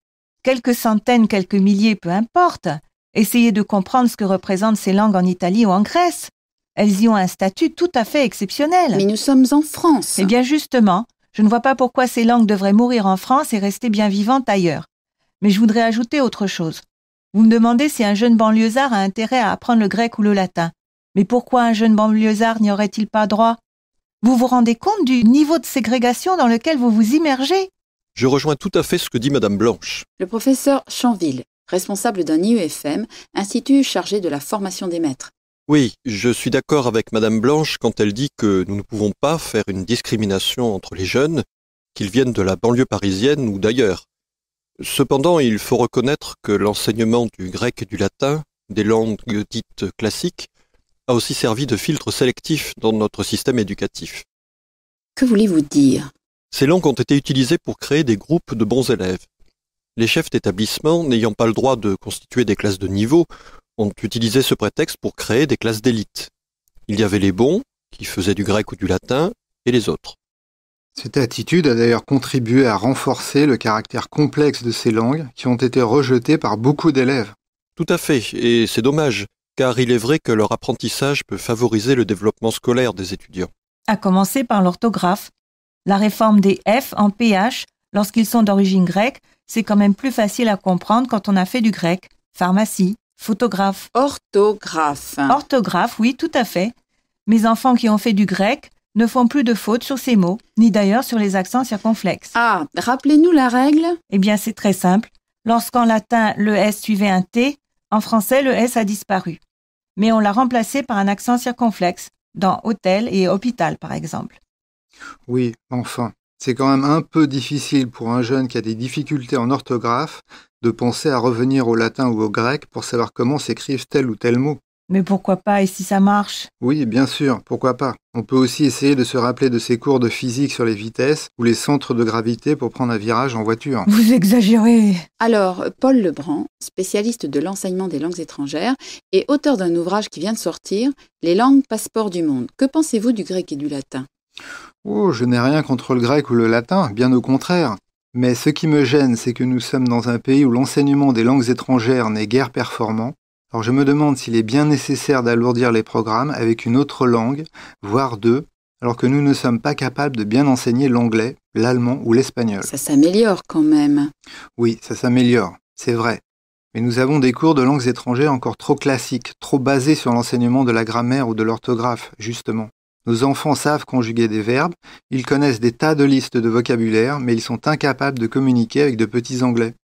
Quelques centaines, quelques milliers, peu importe. Essayez de comprendre ce que représentent ces langues en Italie ou en Grèce. Elles y ont un statut tout à fait exceptionnel. Mais nous sommes en France. Eh bien justement, je ne vois pas pourquoi ces langues devraient mourir en France et rester bien vivantes ailleurs. Mais je voudrais ajouter autre chose. Vous me demandez si un jeune banlieusard a intérêt à apprendre le grec ou le latin. Mais pourquoi un jeune banlieusard n'y aurait-il pas droit? Vous vous rendez compte du niveau de ségrégation dans lequel vous vous immergez? Je rejoins tout à fait ce que dit Madame Blanche. Le professeur Chanville, responsable d'un IEFM, institut chargé de la formation des maîtres. Oui, je suis d'accord avec Madame Blanche quand elle dit que nous ne pouvons pas faire une discrimination entre les jeunes, qu'ils viennent de la banlieue parisienne ou d'ailleurs. Cependant, il faut reconnaître que l'enseignement du grec et du latin, des langues dites classiques, a aussi servi de filtre sélectif dans notre système éducatif. Que voulez-vous dire? Ces langues ont été utilisées pour créer des groupes de bons élèves. Les chefs d'établissement, n'ayant pas le droit de constituer des classes de niveau, ont utilisé ce prétexte pour créer des classes d'élite. Il y avait les bons, qui faisaient du grec ou du latin, et les autres. Cette attitude a d'ailleurs contribué à renforcer le caractère complexe de ces langues qui ont été rejetées par beaucoup d'élèves. Tout à fait, et c'est dommage, car il est vrai que leur apprentissage peut favoriser le développement scolaire des étudiants. À commencer par l'orthographe. La réforme des F en PH, lorsqu'ils sont d'origine grecque, c'est quand même plus facile à comprendre quand on a fait du grec. Pharmacie, photographe. Orthographe. Orthographe, oui, tout à fait. Mes enfants qui ont fait du grec ne font plus de fautes sur ces mots, ni d'ailleurs sur les accents circonflexes. Ah, rappelez-nous la règle. Eh bien, c'est très simple. Lorsqu'en latin, le S suivait un T, en français, le S a disparu. Mais on l'a remplacé par un accent circonflexe, dans hôtel et hôpital, par exemple. Oui, enfin, c'est quand même un peu difficile pour un jeune qui a des difficultés en orthographe de penser à revenir au latin ou au grec pour savoir comment s'écrivent tel ou tel mot. Mais pourquoi pas, et si ça marche? Oui, bien sûr, pourquoi pas. On peut aussi essayer de se rappeler de ses cours de physique sur les vitesses ou les centres de gravité pour prendre un virage en voiture. Vous exagérez. Alors, Paul Lebrand, spécialiste de l'enseignement des langues étrangères et auteur d'un ouvrage qui vient de sortir, Les langues passeports du monde. Que pensez-vous du grec et du latin? Oh, je n'ai rien contre le grec ou le latin, bien au contraire. Mais ce qui me gêne, c'est que nous sommes dans un pays où l'enseignement des langues étrangères n'est guère performant. Alors je me demande s'il est bien nécessaire d'alourdir les programmes avec une autre langue, voire deux, alors que nous ne sommes pas capables de bien enseigner l'anglais, l'allemand ou l'espagnol. Ça s'améliore quand même. Oui, ça s'améliore, c'est vrai. Mais nous avons des cours de langues étrangères encore trop classiques, trop basés sur l'enseignement de la grammaire ou de l'orthographe, justement. Nos enfants savent conjuguer des verbes, ils connaissent des tas de listes de vocabulaire, mais ils sont incapables de communiquer avec de petits anglais.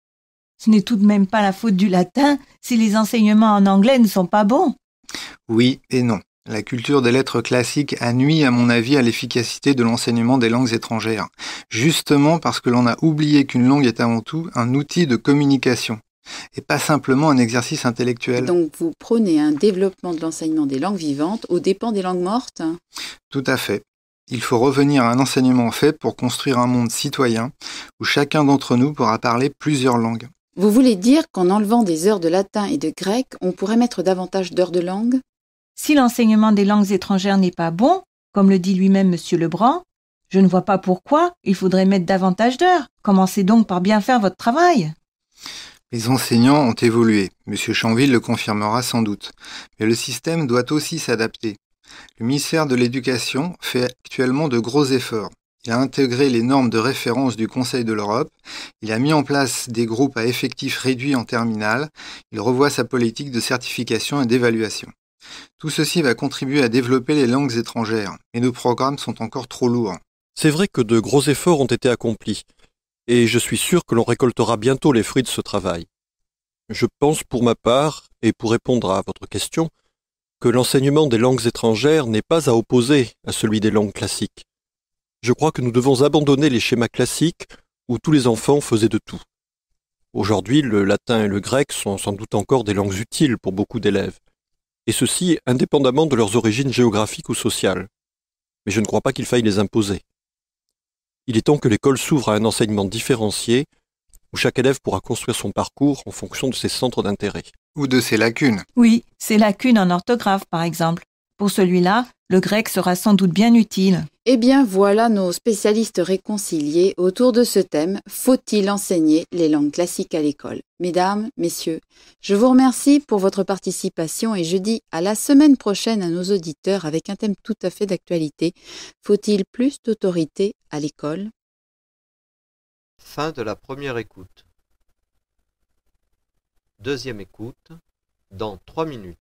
Ce n'est tout de même pas la faute du latin si les enseignements en anglais ne sont pas bons. Oui et non. La culture des lettres classiques a nui, à mon avis, à l'efficacité de l'enseignement des langues étrangères. Justement parce que l'on a oublié qu'une langue est avant tout un outil de communication, et pas simplement un exercice intellectuel. Donc vous prônez un développement de l'enseignement des langues vivantes aux dépens des langues mortes ? Tout à fait. Il faut revenir à un enseignement fait pour construire un monde citoyen où chacun d'entre nous pourra parler plusieurs langues. Vous voulez dire qu'en enlevant des heures de latin et de grec, on pourrait mettre davantage d'heures de langue ? Si l'enseignement des langues étrangères n'est pas bon, comme le dit lui-même M. Lebrun, je ne vois pas pourquoi il faudrait mettre davantage d'heures. Commencez donc par bien faire votre travail. Les enseignants ont évolué, M. Chanville le confirmera sans doute, mais le système doit aussi s'adapter. Le ministère de l'Éducation fait actuellement de gros efforts. Il a intégré les normes de référence du Conseil de l'Europe, il a mis en place des groupes à effectifs réduits en terminale, il revoit sa politique de certification et d'évaluation. Tout ceci va contribuer à développer les langues étrangères, mais nos programmes sont encore trop lourds. C'est vrai que de gros efforts ont été accomplis, et je suis sûr que l'on récoltera bientôt les fruits de ce travail. Je pense pour ma part, et pour répondre à votre question, que l'enseignement des langues étrangères n'est pas à opposer à celui des langues classiques. Je crois que nous devons abandonner les schémas classiques où tous les enfants faisaient de tout. Aujourd'hui, le latin et le grec sont sans doute encore des langues utiles pour beaucoup d'élèves, et ceci indépendamment de leurs origines géographiques ou sociales. Mais je ne crois pas qu'il faille les imposer. Il est temps que l'école s'ouvre à un enseignement différencié, où chaque élève pourra construire son parcours en fonction de ses centres d'intérêt. Ou de ses lacunes. Oui, ses lacunes en orthographe, par exemple. Pour celui-là, le grec sera sans doute bien utile. Eh bien, voilà nos spécialistes réconciliés autour de ce thème « Faut-il enseigner les langues classiques à l'école ?» Mesdames, messieurs, je vous remercie pour votre participation et je dis à la semaine prochaine à nos auditeurs avec un thème tout à fait d'actualité. Faut-il plus d'autorité à l'école ? Fin de la première écoute. Deuxième écoute, dans 3 minutes.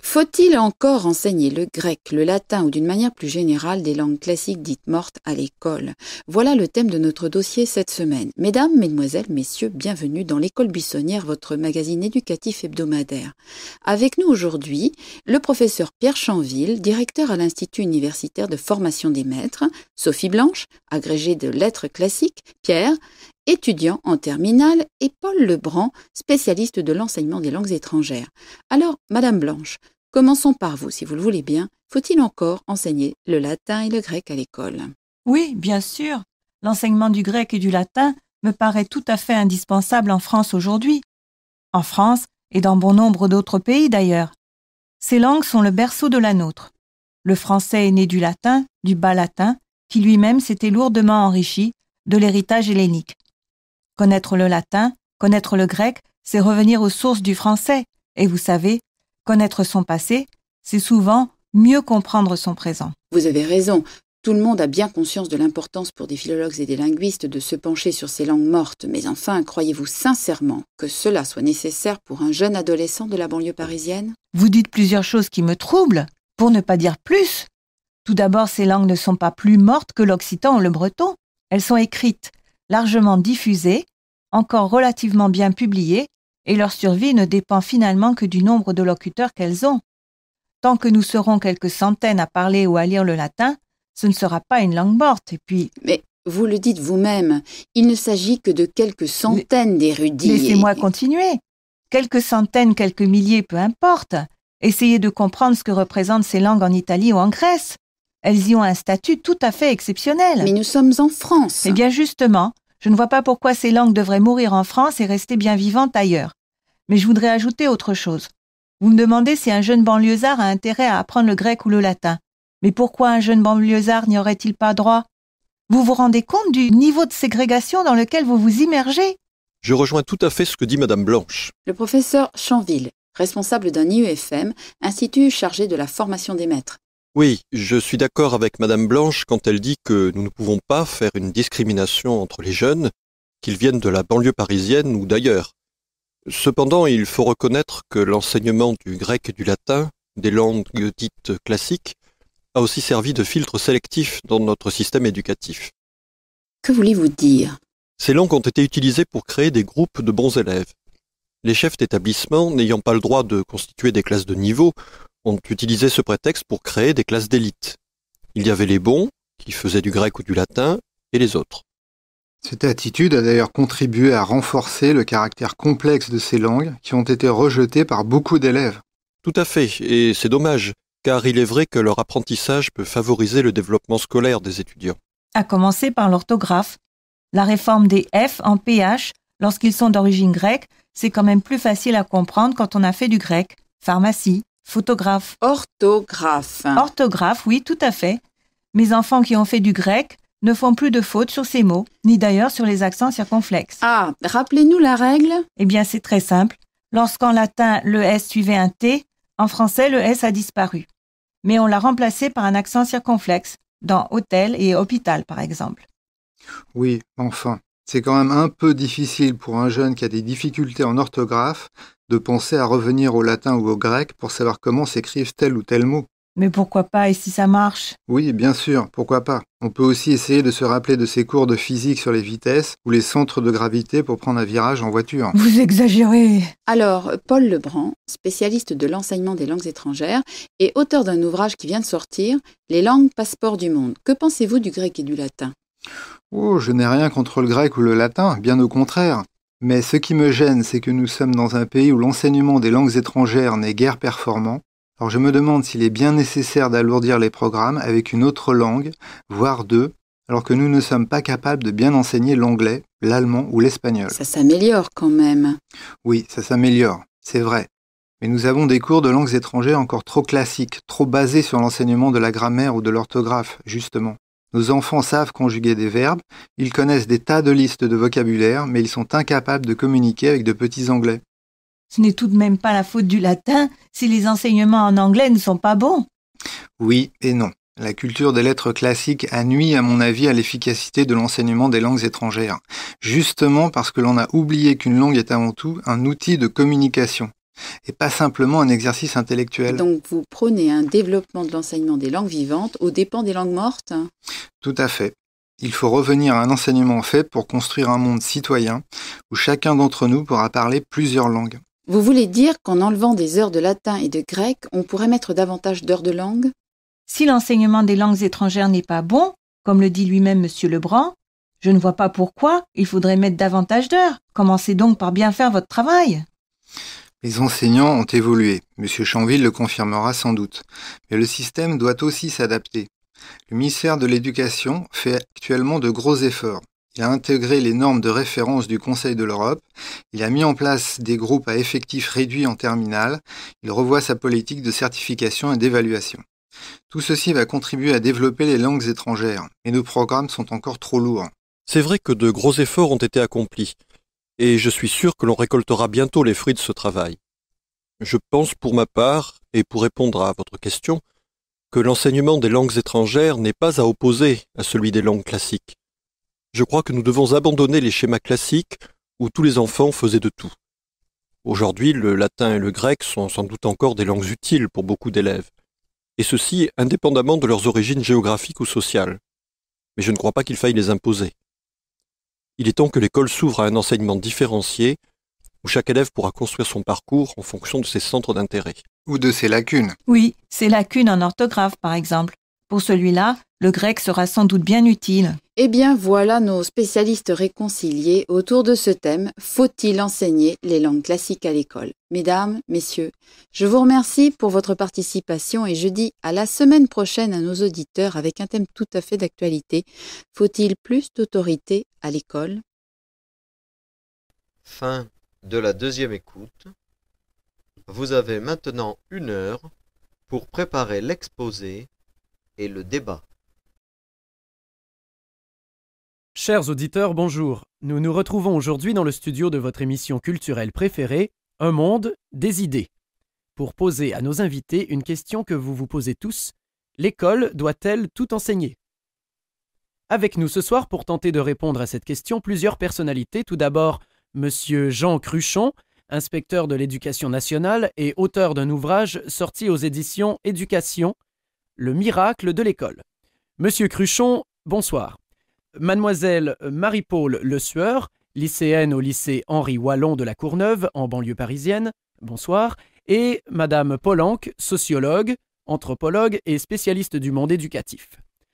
Faut-il encore enseigner le grec, le latin ou d'une manière plus générale des langues classiques dites mortes à l'école ? Voilà le thème de notre dossier cette semaine. Mesdames, mesdemoiselles, messieurs, bienvenue dans l'École Buissonnière, votre magazine éducatif hebdomadaire. Avec nous aujourd'hui, le professeur Pierre Chanville, directeur à l'Institut universitaire de formation des maîtres, Sophie Blanche, agrégée de lettres classiques, Pierre, étudiant en terminale, et Paul Lebrun, spécialiste de l'enseignement des langues étrangères. Alors, Madame Blanche, commençons par vous, si vous le voulez bien. Faut-il encore enseigner le latin et le grec à l'école ? Oui, bien sûr. L'enseignement du grec et du latin me paraît tout à fait indispensable en France aujourd'hui. En France et dans bon nombre d'autres pays d'ailleurs. Ces langues sont le berceau de la nôtre. Le français est né du latin, du bas latin, qui lui-même s'était lourdement enrichi de l'héritage hellénique. Connaître le latin, connaître le grec, c'est revenir aux sources du français. Et vous savez, connaître son passé, c'est souvent mieux comprendre son présent. Vous avez raison. Tout le monde a bien conscience de l'importance pour des philologues et des linguistes de se pencher sur ces langues mortes. Mais enfin, croyez-vous sincèrement que cela soit nécessaire pour un jeune adolescent de la banlieue parisienne ? Vous dites plusieurs choses qui me troublent, pour ne pas dire plus. Tout d'abord, ces langues ne sont pas plus mortes que l'occitan ou le breton. Elles sont écrites, largement diffusées, encore relativement bien publiées, et leur survie ne dépend finalement que du nombre de locuteurs qu'elles ont. Tant que nous serons quelques centaines à parler ou à lire le latin, ce ne sera pas une langue morte, et puis... Mais vous le dites vous-même, il ne s'agit que de quelques centaines d'érudits. Laissez-moi continuer. Quelques centaines, quelques milliers, peu importe. Essayez de comprendre ce que représentent ces langues en Italie ou en Grèce. Elles y ont un statut tout à fait exceptionnel. Mais nous sommes en France. Eh bien justement, je ne vois pas pourquoi ces langues devraient mourir en France et rester bien vivantes ailleurs. Mais je voudrais ajouter autre chose. Vous me demandez si un jeune banlieusard a intérêt à apprendre le grec ou le latin. Mais pourquoi un jeune banlieusard n'y aurait-il pas droit? Vous vous rendez compte du niveau de ségrégation dans lequel vous vous immergez? Je rejoins tout à fait ce que dit Madame Blanche. Le professeur Chanville, responsable d'un IEFM, institut chargé de la formation des maîtres. Oui, je suis d'accord avec Madame Blanche quand elle dit que nous ne pouvons pas faire une discrimination entre les jeunes, qu'ils viennent de la banlieue parisienne ou d'ailleurs. Cependant, il faut reconnaître que l'enseignement du grec et du latin, des langues dites classiques, a aussi servi de filtre sélectif dans notre système éducatif. Que voulez-vous dire? Ces langues ont été utilisées pour créer des groupes de bons élèves. Les chefs d'établissement, n'ayant pas le droit de constituer des classes de niveau, ont utilisé ce prétexte pour créer des classes d'élite. Il y avait les bons, qui faisaient du grec ou du latin, et les autres. Cette attitude a d'ailleurs contribué à renforcer le caractère complexe de ces langues qui ont été rejetées par beaucoup d'élèves. Tout à fait, et c'est dommage, car il est vrai que leur apprentissage peut favoriser le développement scolaire des étudiants. À commencer par l'orthographe. La réforme des F en PH, lorsqu'ils sont d'origine grecque, c'est quand même plus facile à comprendre quand on a fait du grec. Pharmacie, photographe. Orthographe. Orthographe, oui, tout à fait. Mes enfants qui ont fait du grec ne font plus de fautes sur ces mots, ni d'ailleurs sur les accents circonflexes. Ah, rappelez-nous la règle. Eh bien, c'est très simple. Lorsqu'en latin, le S suivait un T, en français, le S a disparu. Mais on l'a remplacé par un accent circonflexe, dans hôtel et hôpital, par exemple. Oui, enfin, c'est quand même un peu difficile pour un jeune qui a des difficultés en orthographe de penser à revenir au latin ou au grec pour savoir comment s'écrivent tel ou tel mot. Mais pourquoi pas, et si ça marche? Oui, bien sûr, pourquoi pas. On peut aussi essayer de se rappeler de ses cours de physique sur les vitesses ou les centres de gravité pour prendre un virage en voiture. Vous exagérez. Alors, Paul Lebrun, spécialiste de l'enseignement des langues étrangères et auteur d'un ouvrage qui vient de sortir, Les langues passeports du monde. Que pensez-vous du grec et du latin? Oh, je n'ai rien contre le grec ou le latin, bien au contraire. Mais ce qui me gêne, c'est que nous sommes dans un pays où l'enseignement des langues étrangères n'est guère performant. Alors je me demande s'il est bien nécessaire d'alourdir les programmes avec une autre langue, voire deux, alors que nous ne sommes pas capables de bien enseigner l'anglais, l'allemand ou l'espagnol. Ça s'améliore quand même. Oui, ça s'améliore, c'est vrai. Mais nous avons des cours de langues étrangères encore trop classiques, trop basés sur l'enseignement de la grammaire ou de l'orthographe, justement. Nos enfants savent conjuguer des verbes, ils connaissent des tas de listes de vocabulaire, mais ils sont incapables de communiquer avec de petits anglais. Ce n'est tout de même pas la faute du latin si les enseignements en anglais ne sont pas bons. Oui et non. La culture des lettres classiques a nui, à mon avis, à l'efficacité de l'enseignement des langues étrangères. Justement parce que l'on a oublié qu'une langue est avant tout un outil de communication, et pas simplement un exercice intellectuel. Donc vous prônez un développement de l'enseignement des langues vivantes aux dépens des langues mortes? Tout à fait. Il faut revenir à un enseignement fait pour construire un monde citoyen où chacun d'entre nous pourra parler plusieurs langues. Vous voulez dire qu'en enlevant des heures de latin et de grec, on pourrait mettre davantage d'heures de langue? Si l'enseignement des langues étrangères n'est pas bon, comme le dit lui-même M. Lebrun, je ne vois pas pourquoi il faudrait mettre davantage d'heures. Commencez donc par bien faire votre travail. Les enseignants ont évolué, M. Chanville le confirmera sans doute, mais le système doit aussi s'adapter. Le ministère de l'Éducation fait actuellement de gros efforts. Il a intégré les normes de référence du Conseil de l'Europe, il a mis en place des groupes à effectifs réduits en terminale, il revoit sa politique de certification et d'évaluation. Tout ceci va contribuer à développer les langues étrangères, mais nos programmes sont encore trop lourds. C'est vrai que de gros efforts ont été accomplis, et je suis sûr que l'on récoltera bientôt les fruits de ce travail. Je pense pour ma part, et pour répondre à votre question, que l'enseignement des langues étrangères n'est pas à opposer à celui des langues classiques. Je crois que nous devons abandonner les schémas classiques où tous les enfants faisaient de tout. Aujourd'hui, le latin et le grec sont sans doute encore des langues utiles pour beaucoup d'élèves, et ceci indépendamment de leurs origines géographiques ou sociales. Mais je ne crois pas qu'il faille les imposer. Il est temps que l'école s'ouvre à un enseignement différencié, où chaque élève pourra construire son parcours en fonction de ses centres d'intérêt. Ou de ses lacunes. Oui, ses lacunes en orthographe, par exemple. Pour celui-là, le grec sera sans doute bien utile. Eh bien, voilà nos spécialistes réconciliés autour de ce thème. Faut-il enseigner les langues classiques à l'école? Mesdames, messieurs, je vous remercie pour votre participation et je dis à la semaine prochaine à nos auditeurs avec un thème tout à fait d'actualité. Faut-il plus d'autorité à l'école? Fin de la deuxième écoute. Vous avez maintenant 1 heure pour préparer l'exposé et le débat. Chers auditeurs, bonjour. Nous nous retrouvons aujourd'hui dans le studio de votre émission culturelle préférée, Un monde, des idées, pour poser à nos invités une question que vous vous posez tous. L'école doit-elle tout enseigner ? Avec nous ce soir pour tenter de répondre à cette question, plusieurs personnalités. Tout d'abord, Monsieur Jean Cruchon, inspecteur de l'éducation nationale et auteur d'un ouvrage sorti aux éditions Éducation, Le miracle de l'école. Monsieur Cruchon, bonsoir. Mademoiselle Marie-Paule Le Sueur, lycéenne au lycée Henri Wallon de la Courneuve, en banlieue parisienne, bonsoir. Et Madame Polanc, sociologue, anthropologue et spécialiste du monde éducatif.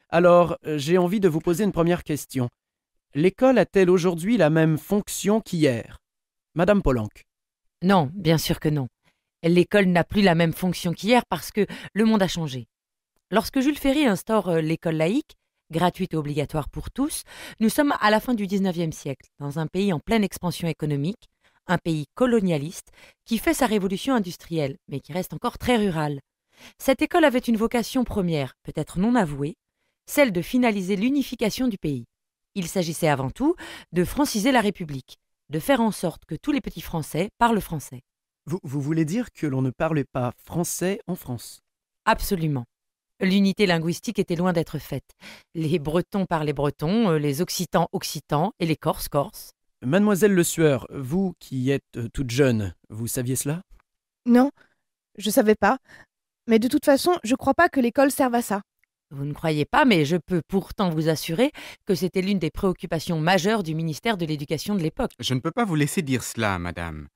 Alors, j'ai envie de vous poser une première question. L'école a-t-elle aujourd'hui la même fonction qu'hier ? Madame Polanc. Non, bien sûr que non. L'école n'a plus la même fonction qu'hier parce que le monde a changé. Lorsque Jules Ferry instaure l'école laïque, gratuite et obligatoire pour tous, nous sommes à la fin du XIXe siècle, dans un pays en pleine expansion économique, un pays colonialiste qui fait sa révolution industrielle, mais qui reste encore très rural. Cette école avait une vocation première, peut-être non avouée, celle de finaliser l'unification du pays. Il s'agissait avant tout de franciser la République, de faire en sorte que tous les petits Français parlent français. Vous voulez dire que l'on ne parlait pas français en France ? Absolument. L'unité linguistique était loin d'être faite. Les Bretons parlaient breton, les Occitans occitans et les Corses corses. Mademoiselle Le Sueur, vous qui êtes toute jeune, vous saviez cela ? Non, je savais pas. Mais de toute façon, je crois pas que l'école serve à ça. Vous ne croyez pas, mais je peux pourtant vous assurer que c'était l'une des préoccupations majeures du ministère de l'Éducation de l'époque. Je ne peux pas vous laisser dire cela, madame.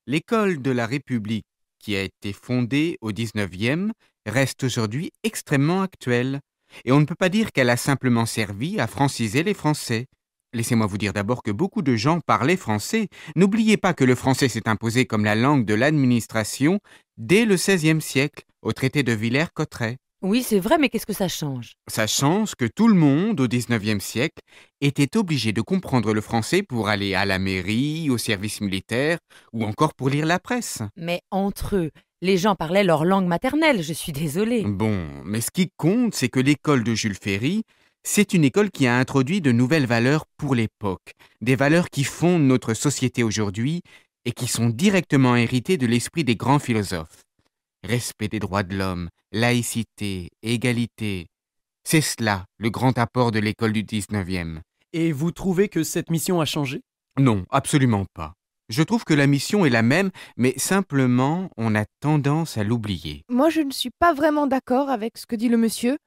L'école de la République, qui a été fondée au XIXe, reste aujourd'hui extrêmement actuelle. Et on ne peut pas dire qu'elle a simplement servi à franciser les Français. Laissez-moi vous dire d'abord que beaucoup de gens parlaient français. N'oubliez pas que le français s'est imposé comme la langue de l'administration dès le XVIe siècle, au traité de Villers-Cotterêts. Oui, c'est vrai, mais qu'est-ce que ça change ? Ça change que tout le monde, au XIXe siècle, était obligé de comprendre le français pour aller à la mairie, au service militaire, ou encore pour lire la presse. Mais entre eux, les gens parlaient leur langue maternelle, je suis désolée. Bon, mais ce qui compte, c'est que l'école de Jules Ferry, c'est une école qui a introduit de nouvelles valeurs pour l'époque, des valeurs qui fondent notre société aujourd'hui et qui sont directement héritées de l'esprit des grands philosophes. Respect des droits de l'homme, laïcité, égalité. C'est cela, le grand apport de l'école du XIXe. Et vous trouvez que cette mission a changé ? Non, absolument pas. Je trouve que la mission est la même, mais simplement, on a tendance à l'oublier. Moi, je ne suis pas vraiment d'accord avec ce que dit le monsieur.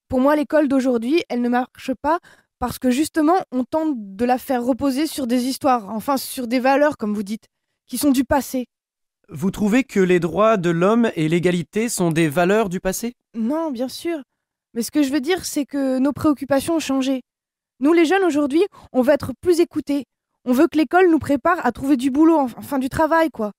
Pour moi, l'école d'aujourd'hui, elle ne marche pas parce que justement, on tente de la faire reposer sur des histoires, enfin sur des valeurs, comme vous dites, qui sont du passé. Vous trouvez que les droits de l'homme et l'égalité sont des valeurs du passé ? Non, bien sûr. Mais ce que je veux dire, c'est que nos préoccupations ont changé. Nous, les jeunes, aujourd'hui, on veut être plus écoutés. On veut que l'école nous prépare à trouver du boulot, enfin du travail, quoi.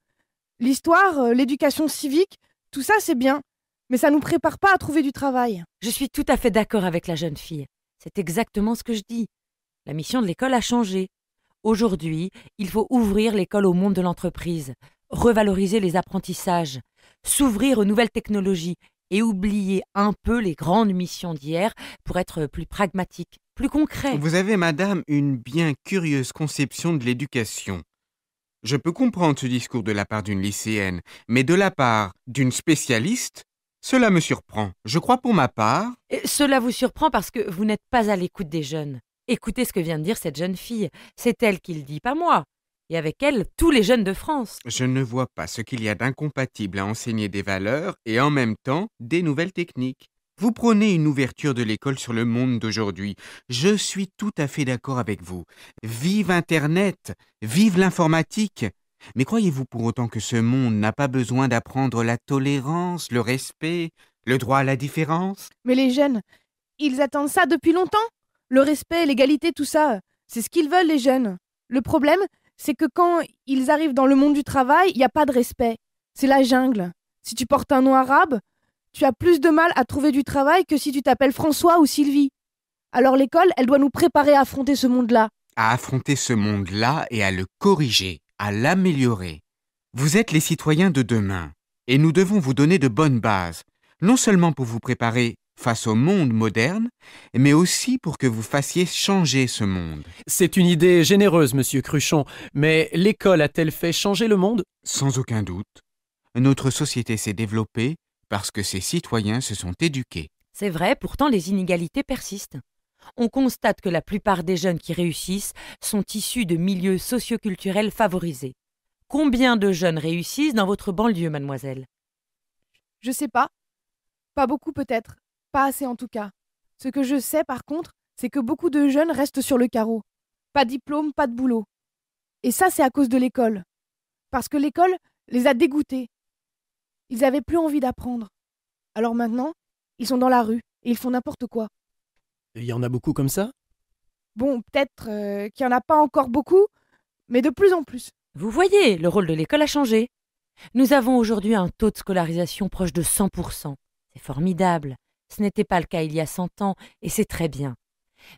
L'histoire, l'éducation civique, tout ça, c'est bien. Mais ça nous prépare pas à trouver du travail. Je suis tout à fait d'accord avec la jeune fille. C'est exactement ce que je dis. La mission de l'école a changé. Aujourd'hui, il faut ouvrir l'école au monde de l'entreprise, revaloriser les apprentissages, s'ouvrir aux nouvelles technologies et oublier un peu les grandes missions d'hier pour être plus pragmatique, plus concret. Vous avez, madame, une bien curieuse conception de l'éducation. Je peux comprendre ce discours de la part d'une lycéenne, mais de la part d'une spécialiste, cela me surprend. Je crois pour ma part... Et cela vous surprend parce que vous n'êtes pas à l'écoute des jeunes. Écoutez ce que vient de dire cette jeune fille. C'est elle qui le dit, pas moi. Et avec elle, tous les jeunes de France. Je ne vois pas ce qu'il y a d'incompatible à enseigner des valeurs et en même temps des nouvelles techniques. Vous prônez une ouverture de l'école sur le monde d'aujourd'hui. Je suis tout à fait d'accord avec vous. Vive Internet, vive l'informatique. Mais croyez-vous pour autant que ce monde n'a pas besoin d'apprendre la tolérance, le respect, le droit à la différence ? Mais les jeunes, ils attendent ça depuis longtemps. Le respect, l'égalité, tout ça, c'est ce qu'ils veulent, les jeunes. Le problème, c'est que quand ils arrivent dans le monde du travail, il n'y a pas de respect. C'est la jungle. Si tu portes un nom arabe, tu as plus de mal à trouver du travail que si tu t'appelles François ou Sylvie. Alors l'école, elle doit nous préparer à affronter ce monde-là. À affronter ce monde-là et à le corriger, à l'améliorer. Vous êtes les citoyens de demain, et nous devons vous donner de bonnes bases, non seulement pour vous préparer face au monde moderne, mais aussi pour que vous fassiez changer ce monde. C'est une idée généreuse, monsieur Cruchon, mais l'école a-t-elle fait changer le monde? Sans aucun doute. Notre société s'est développée parce que ses citoyens se sont éduqués. C'est vrai, pourtant les inégalités persistent. On constate que la plupart des jeunes qui réussissent sont issus de milieux socioculturels favorisés. Combien de jeunes réussissent dans votre banlieue, mademoiselle? Je sais pas. Pas beaucoup peut-être. Pas assez en tout cas. Ce que je sais par contre, c'est que beaucoup de jeunes restent sur le carreau. Pas de diplôme, pas de boulot. Et ça, c'est à cause de l'école. Parce que l'école les a dégoûtés. Ils avaient plus envie d'apprendre. Alors maintenant, ils sont dans la rue et ils font n'importe quoi. Il y en a beaucoup comme ça? Bon, peut-être qu'il n'y en a pas encore beaucoup, mais de plus en plus. Vous voyez, le rôle de l'école a changé. Nous avons aujourd'hui un taux de scolarisation proche de 100%. C'est formidable. Ce n'était pas le cas il y a 100 ans, et c'est très bien.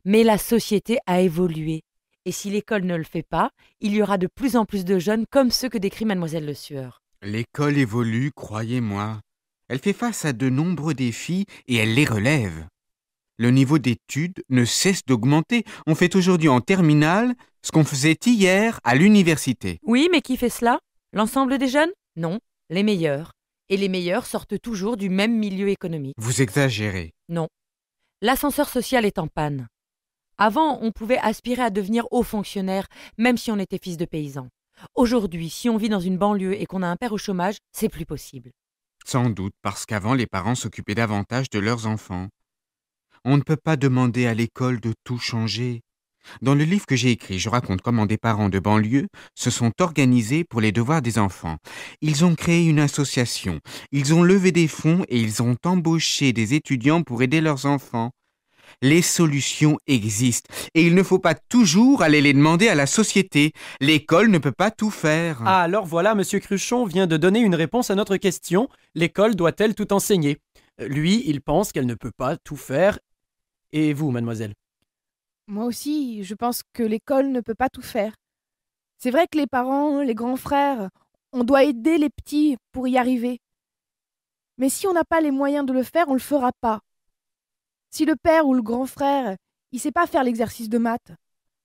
Mais la société a évolué. Et si l'école ne le fait pas, il y aura de plus en plus de jeunes comme ceux que décrit mademoiselle Le Sueur. L'école évolue, croyez-moi. Elle fait face à de nombreux défis et elle les relève. Le niveau d'études ne cesse d'augmenter. On fait aujourd'hui en terminale ce qu'on faisait hier à l'université. Oui, mais qui fait cela? L'ensemble des jeunes? Non, les meilleurs. Et les meilleurs sortent toujours du même milieu économique. Vous exagérez. Non. L'ascenseur social est en panne. Avant, on pouvait aspirer à devenir haut fonctionnaire, même si on était fils de paysan. Aujourd'hui, si on vit dans une banlieue et qu'on a un père au chômage, c'est plus possible. Sans doute parce qu'avant, les parents s'occupaient davantage de leurs enfants. On ne peut pas demander à l'école de tout changer. Dans le livre que j'ai écrit, je raconte comment des parents de banlieue se sont organisés pour les devoirs des enfants. Ils ont créé une association, ils ont levé des fonds et ils ont embauché des étudiants pour aider leurs enfants. Les solutions existent et il ne faut pas toujours aller les demander à la société. L'école ne peut pas tout faire. Ah, alors voilà, monsieur Cruchon vient de donner une réponse à notre question. L'école doit-elle tout enseigner? Lui, il pense qu'elle ne peut pas tout faire. Et vous, mademoiselle? Moi aussi, je pense que l'école ne peut pas tout faire. C'est vrai que les parents, les grands frères, on doit aider les petits pour y arriver. Mais si on n'a pas les moyens de le faire, on ne le fera pas. Si le père ou le grand frère, il sait pas faire l'exercice de maths,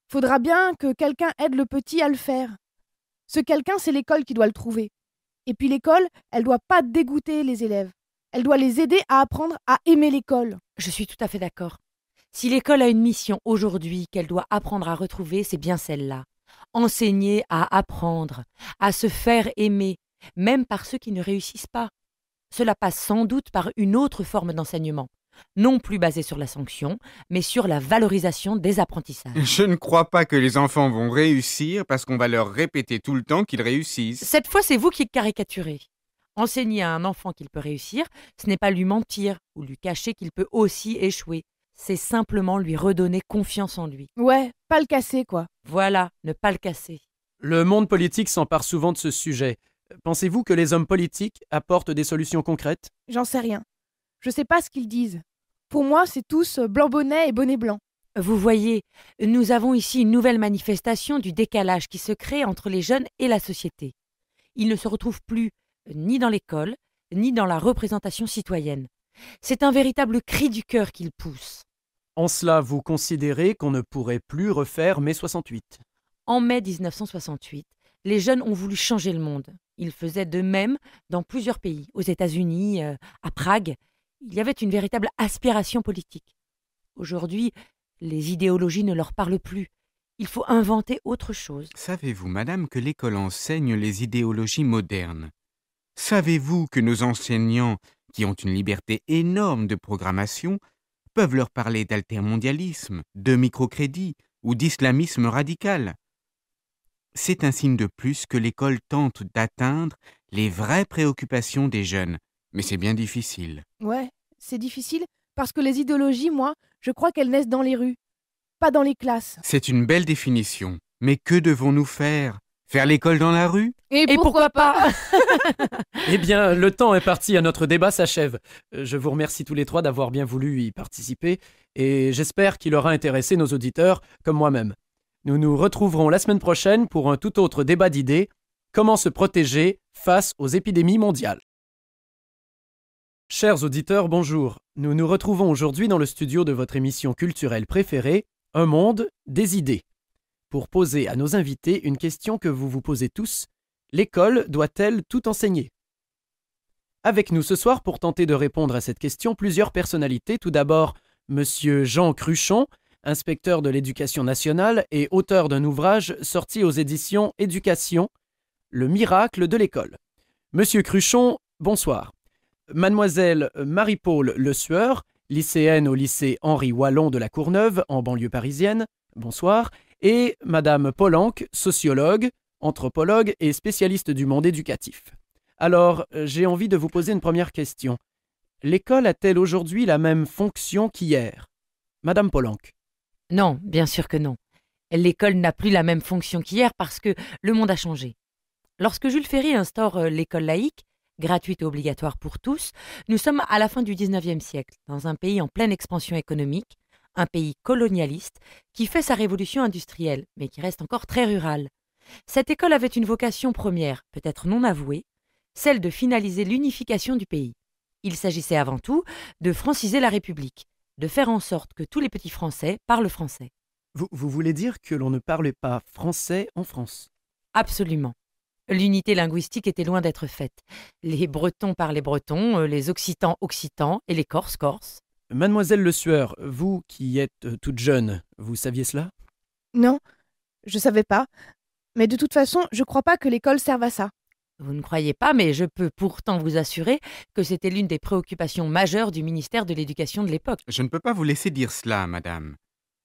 faudra bien que quelqu'un aide le petit à le faire. Ce quelqu'un, c'est l'école qui doit le trouver. Et puis l'école, elle doit pas dégoûter les élèves. Elle doit les aider à apprendre à aimer l'école. Je suis tout à fait d'accord. Si l'école a une mission aujourd'hui qu'elle doit apprendre à retrouver, c'est bien celle-là. Enseigner à apprendre, à se faire aimer, même par ceux qui ne réussissent pas. Cela passe sans doute par une autre forme d'enseignement, non plus basée sur la sanction, mais sur la valorisation des apprentissages. Je ne crois pas que les enfants vont réussir parce qu'on va leur répéter tout le temps qu'ils réussissent. Cette fois, c'est vous qui caricaturez. Enseigner à un enfant qu'il peut réussir, ce n'est pas lui mentir ou lui cacher qu'il peut aussi échouer. C'est simplement lui redonner confiance en lui. Ouais, pas le casser, quoi. Voilà, ne pas le casser. Le monde politique s'empare souvent de ce sujet. Pensez-vous que les hommes politiques apportent des solutions concrètes? J'en sais rien. Je sais pas ce qu'ils disent. Pour moi, c'est tous blanc bonnet et bonnet blanc. Vous voyez, nous avons ici une nouvelle manifestation du décalage qui se crée entre les jeunes et la société. Ils ne se retrouvent plus ni dans l'école, ni dans la représentation citoyenne. C'est un véritable cri du cœur qu'ils poussent. En cela, vous considérez qu'on ne pourrait plus refaire mai 68? En mai 1968, les jeunes ont voulu changer le monde. Ils faisaient de même dans plusieurs pays, aux États-Unis, à Prague. Il y avait une véritable aspiration politique. Aujourd'hui, les idéologies ne leur parlent plus. Il faut inventer autre chose. Savez-vous, madame, que l'école enseigne les idéologies modernes? Savez-vous que nos enseignants, qui ont une liberté énorme de programmation, peuvent leur parler d'altermondialisme, de microcrédit ou d'islamisme radical? C'est un signe de plus que l'école tente d'atteindre les vraies préoccupations des jeunes. Mais c'est bien difficile. Ouais, c'est difficile parce que les idéologies, moi, je crois qu'elles naissent dans les rues, pas dans les classes. C'est une belle définition. Mais que devons-nous faire? Faire l'école dans la rue? Et pourquoi pas? Eh bien, le temps est parti, à notre débat s'achève. Je vous remercie tous les trois d'avoir bien voulu y participer et j'espère qu'il aura intéressé nos auditeurs comme moi-même. Nous nous retrouverons la semaine prochaine pour un tout autre débat d'idées, comment se protéger face aux épidémies mondiales. Chers auditeurs, bonjour. Nous nous retrouvons aujourd'hui dans le studio de votre émission culturelle préférée, Un monde, des idées. Pour poser à nos invités une question que vous vous posez tous, l'école doit-elle tout enseigner? Avec nous ce soir pour tenter de répondre à cette question, plusieurs personnalités. Tout d'abord, Monsieur Jean Cruchon, inspecteur de l'éducation nationale et auteur d'un ouvrage sorti aux éditions Éducation, Le miracle de l'école. Monsieur Cruchon, bonsoir. Mademoiselle Marie-Paule Le Sueur, lycéenne au lycée Henri Wallon de la Courneuve, en banlieue parisienne, bonsoir. Et Madame Polanque, sociologue, anthropologue et spécialiste du monde éducatif. Alors, j'ai envie de vous poser une première question. L'école a-t-elle aujourd'hui la même fonction qu'hier? Madame Polanque. Non, bien sûr que non. L'école n'a plus la même fonction qu'hier parce que le monde a changé. Lorsque Jules Ferry instaure l'école laïque, gratuite et obligatoire pour tous, nous sommes à la fin du XIXe siècle, dans un pays en pleine expansion économique, un pays colonialiste qui fait sa révolution industrielle, mais qui reste encore très rural. Cette école avait une vocation première, peut-être non avouée, celle de finaliser l'unification du pays. Il s'agissait avant tout de franciser la République, de faire en sorte que tous les petits Français parlent français. Vous voulez dire que l'on ne parle pas français en France? Absolument. L'unité linguistique était loin d'être faite. Les Bretons parlaient breton, les Occitans occitans et les Corses corses. Mademoiselle Le Sueur, vous qui êtes toute jeune, vous saviez cela? Non, je savais pas. Mais de toute façon, je crois pas que l'école serve à ça. Vous ne croyez pas, mais je peux pourtant vous assurer que c'était l'une des préoccupations majeures du ministère de l'Éducation de l'époque. Je ne peux pas vous laisser dire cela, madame.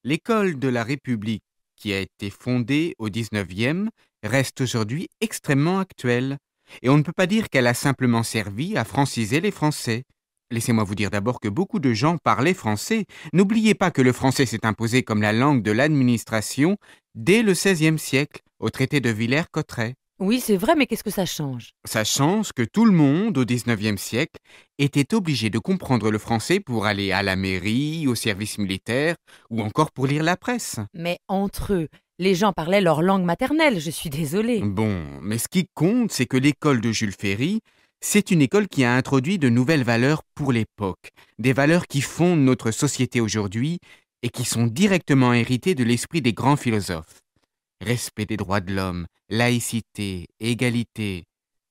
L'école de la République, qui a été fondée au XIXe, reste aujourd'hui extrêmement actuelle. Et on ne peut pas dire qu'elle a simplement servi à franciser les Français. Laissez-moi vous dire d'abord que beaucoup de gens parlaient français. N'oubliez pas que le français s'est imposé comme la langue de l'administration dès le XVIe siècle, au traité de Villers-Cotterêts. Oui, c'est vrai, mais qu'est-ce que ça change? Ça change que tout le monde, au XIXe siècle, était obligé de comprendre le français pour aller à la mairie, au service militaire, ou encore pour lire la presse. Mais entre eux, les gens parlaient leur langue maternelle, je suis désolée. Bon, mais ce qui compte, c'est que l'école de Jules Ferry, c'est une école qui a introduit de nouvelles valeurs pour l'époque, des valeurs qui fondent notre société aujourd'hui et qui sont directement héritées de l'esprit des grands philosophes. Respect des droits de l'homme, laïcité, égalité.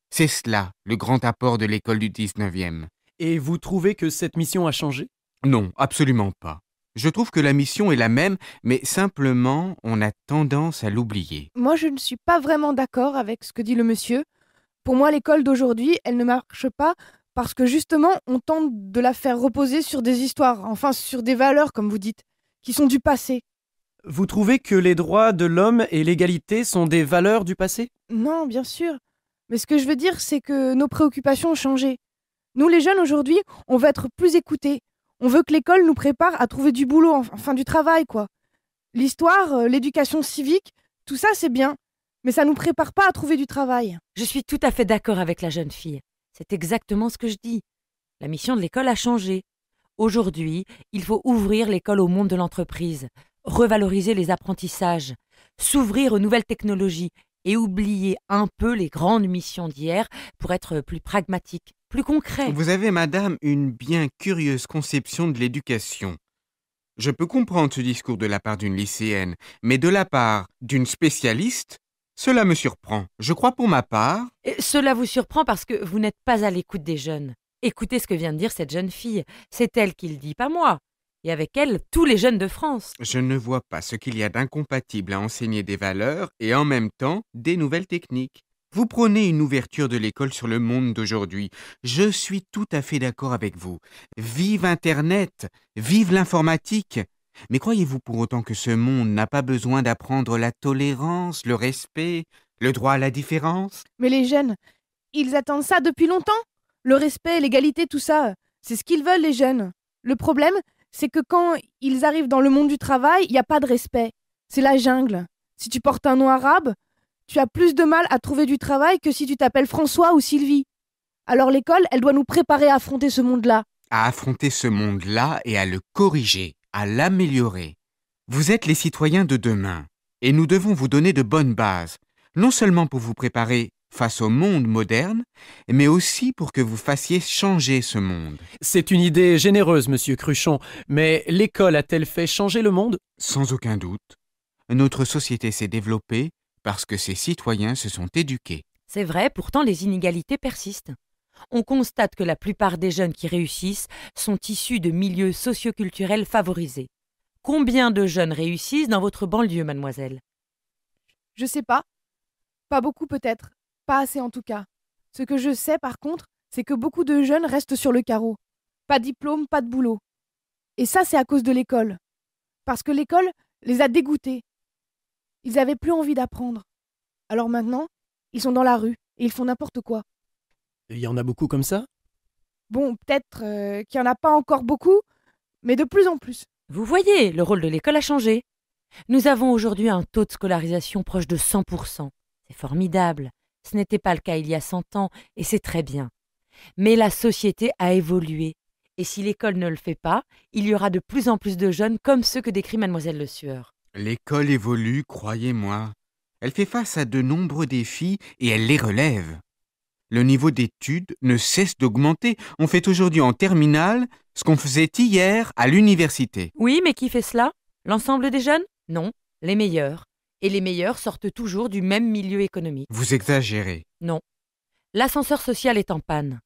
C'est cela, le grand apport de l'école du XIXe. Et vous trouvez que cette mission a changé? Non, absolument pas. Je trouve que la mission est la même, mais simplement, on a tendance à l'oublier. Moi, je ne suis pas vraiment d'accord avec ce que dit le monsieur. Pour moi, l'école d'aujourd'hui, elle ne marche pas parce que justement, on tente de la faire reposer sur des histoires, enfin sur des valeurs, comme vous dites, qui sont du passé. Vous trouvez que les droits de l'homme et l'égalité sont des valeurs du passé? Non, bien sûr. Mais ce que je veux dire, c'est que nos préoccupations ont changé. Nous, les jeunes, aujourd'hui, on veut être plus écoutés. On veut que l'école nous prépare à trouver du boulot, enfin du travail, quoi. L'histoire, l'éducation civique, tout ça, c'est bien. Mais ça nous prépare pas à trouver du travail. Je suis tout à fait d'accord avec la jeune fille. C'est exactement ce que je dis. La mission de l'école a changé. Aujourd'hui, il faut ouvrir l'école au monde de l'entreprise, revaloriser les apprentissages, s'ouvrir aux nouvelles technologies et oublier un peu les grandes missions d'hier pour être plus pragmatique, plus concret. Vous avez, madame, une bien curieuse conception de l'éducation. Je peux comprendre ce discours de la part d'une lycéenne, mais de la part d'une spécialiste, cela me surprend. Je crois pour ma part... Et cela vous surprend parce que vous n'êtes pas à l'écoute des jeunes. Écoutez ce que vient de dire cette jeune fille. C'est elle qui le dit, pas moi. Et avec elle, tous les jeunes de France. Je ne vois pas ce qu'il y a d'incompatible à enseigner des valeurs et en même temps des nouvelles techniques. Vous prônez une ouverture de l'école sur le monde d'aujourd'hui. Je suis tout à fait d'accord avec vous. Vive Internet, vive l'informatique. Mais croyez-vous pour autant que ce monde n'a pas besoin d'apprendre la tolérance, le respect, le droit à la différence? Mais les jeunes, ils attendent ça depuis longtemps. Le respect, l'égalité, tout ça, c'est ce qu'ils veulent, les jeunes. Le problème, c'est que quand ils arrivent dans le monde du travail, il n'y a pas de respect. C'est la jungle. Si tu portes un nom arabe, tu as plus de mal à trouver du travail que si tu t'appelles François ou Sylvie. Alors l'école, elle doit nous préparer à affronter ce monde-là. À affronter ce monde-là et à le corriger, à l'améliorer. Vous êtes les citoyens de demain, et nous devons vous donner de bonnes bases, non seulement pour vous préparer face au monde moderne, mais aussi pour que vous fassiez changer ce monde. C'est une idée généreuse, monsieur Cruchon, mais l'école a-t-elle fait changer le monde? Sans aucun doute. Notre société s'est développée parce que ses citoyens se sont éduqués. C'est vrai, pourtant les inégalités persistent. On constate que la plupart des jeunes qui réussissent sont issus de milieux socioculturels favorisés. Combien de jeunes réussissent dans votre banlieue, mademoiselle? Je sais pas. Pas beaucoup peut-être. Pas assez en tout cas. Ce que je sais par contre, c'est que beaucoup de jeunes restent sur le carreau. Pas de diplôme, pas de boulot. Et ça, c'est à cause de l'école. Parce que l'école les a dégoûtés. Ils avaient plus envie d'apprendre. Alors maintenant, ils sont dans la rue et ils font n'importe quoi. Il y en a beaucoup comme ça? Bon, peut-être qu'il n'y en a pas encore beaucoup, mais de plus en plus. Vous voyez, le rôle de l'école a changé. Nous avons aujourd'hui un taux de scolarisation proche de 100%. C'est formidable. Ce n'était pas le cas il y a 100 ans, et c'est très bien. Mais la société a évolué. Et si l'école ne le fait pas, il y aura de plus en plus de jeunes comme ceux que décrit mademoiselle Le Sueur. L'école évolue, croyez-moi. Elle fait face à de nombreux défis et elle les relève. Le niveau d'études ne cesse d'augmenter. On fait aujourd'hui en terminale ce qu'on faisait hier à l'université. Oui, mais qui fait cela? L'ensemble des jeunes? Non, les meilleurs. Et les meilleurs sortent toujours du même milieu économique. Vous exagérez. Non. L'ascenseur social est en panne.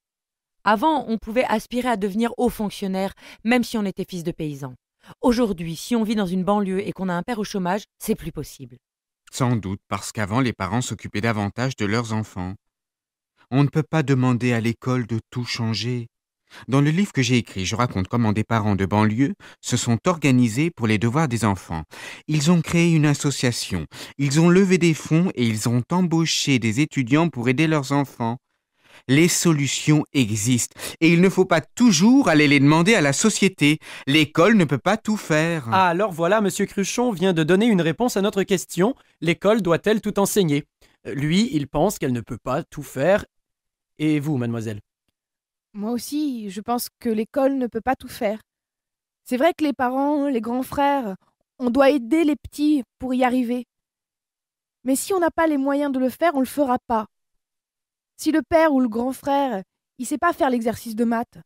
Avant, on pouvait aspirer à devenir haut fonctionnaire, même si on était fils de paysan. Aujourd'hui, si on vit dans une banlieue et qu'on a un père au chômage, c'est plus possible. Sans doute parce qu'avant, les parents s'occupaient davantage de leurs enfants. On ne peut pas demander à l'école de tout changer. Dans le livre que j'ai écrit, je raconte comment des parents de banlieue se sont organisés pour les devoirs des enfants. Ils ont créé une association, ils ont levé des fonds et ils ont embauché des étudiants pour aider leurs enfants. Les solutions existent et il ne faut pas toujours aller les demander à la société. L'école ne peut pas tout faire. Ah, alors voilà, monsieur Cruchon vient de donner une réponse à notre question. L'école doit-elle tout enseigner? Lui, il pense qu'elle ne peut pas tout faire. Et vous, mademoiselle? Moi aussi, je pense que l'école ne peut pas tout faire. C'est vrai que les parents, les grands frères, on doit aider les petits pour y arriver. Mais si on n'a pas les moyens de le faire, on ne le fera pas. Si le père ou le grand frère, il sait pas faire l'exercice de maths,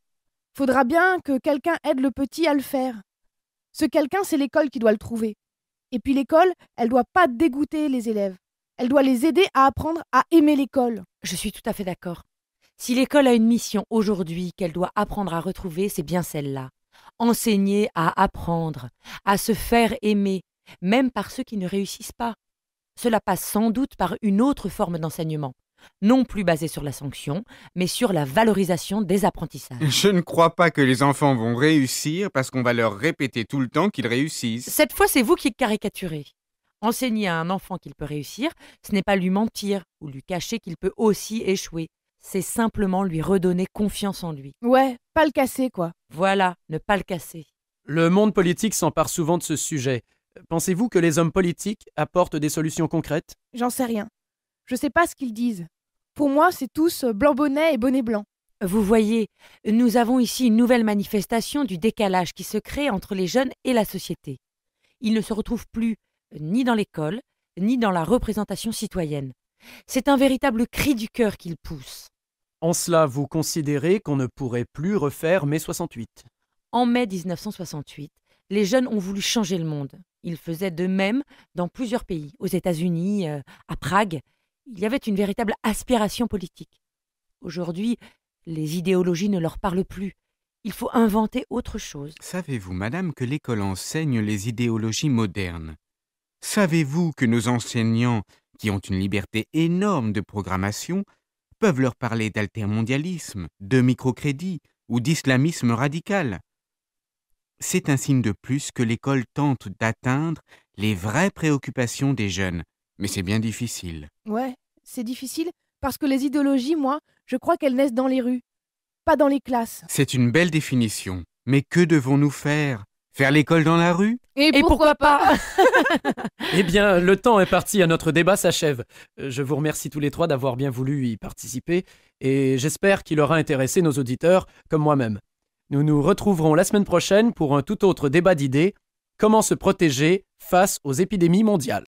faudra bien que quelqu'un aide le petit à le faire. Ce quelqu'un, c'est l'école qui doit le trouver. Et puis l'école, elle doit pas dégoûter les élèves. Elle doit les aider à apprendre à aimer l'école. Je suis tout à fait d'accord. Si l'école a une mission aujourd'hui qu'elle doit apprendre à retrouver, c'est bien celle-là. Enseigner à apprendre, à se faire aimer, même par ceux qui ne réussissent pas. Cela passe sans doute par une autre forme d'enseignement, non plus basée sur la sanction, mais sur la valorisation des apprentissages. Je ne crois pas que les enfants vont réussir parce qu'on va leur répéter tout le temps qu'ils réussissent. Cette fois, c'est vous qui caricaturez. Enseigner à un enfant qu'il peut réussir, ce n'est pas lui mentir ou lui cacher qu'il peut aussi échouer. C'est simplement lui redonner confiance en lui. Ouais, pas le casser, quoi. Voilà, ne pas le casser. Le monde politique s'empare souvent de ce sujet. Pensez-vous que les hommes politiques apportent des solutions concrètes? J'en sais rien. Je sais pas ce qu'ils disent. Pour moi, c'est tous blanc bonnet et bonnet blanc. Vous voyez, nous avons ici une nouvelle manifestation du décalage qui se crée entre les jeunes et la société. Ils ne se retrouvent plus ni dans l'école, ni dans la représentation citoyenne. C'est un véritable cri du cœur qu'ils poussent. En cela, vous considérez qu'on ne pourrait plus refaire mai 68? En mai 1968, les jeunes ont voulu changer le monde. Ils faisaient de même dans plusieurs pays, aux États-Unis, à Prague. Il y avait une véritable aspiration politique. Aujourd'hui, les idéologies ne leur parlent plus. Il faut inventer autre chose. Savez-vous, madame, que l'école enseigne les idéologies modernes? Savez-vous que nos enseignants, qui ont une liberté énorme de programmation, peuvent leur parler d'altermondialisme, de microcrédit ou d'islamisme radical? C'est un signe de plus que l'école tente d'atteindre les vraies préoccupations des jeunes. Mais c'est bien difficile. Ouais, c'est difficile parce que les idéologies, moi, je crois qu'elles naissent dans les rues, pas dans les classes. C'est une belle définition. Mais que devons-nous faire? Faire l'école dans la rue? Et pourquoi pas? Eh bien, le temps est parti, à notre débat s'achève. Je vous remercie tous les trois d'avoir bien voulu y participer et j'espère qu'il aura intéressé nos auditeurs comme moi-même. Nous nous retrouverons la semaine prochaine pour un tout autre débat d'idées, comment se protéger face aux épidémies mondiales.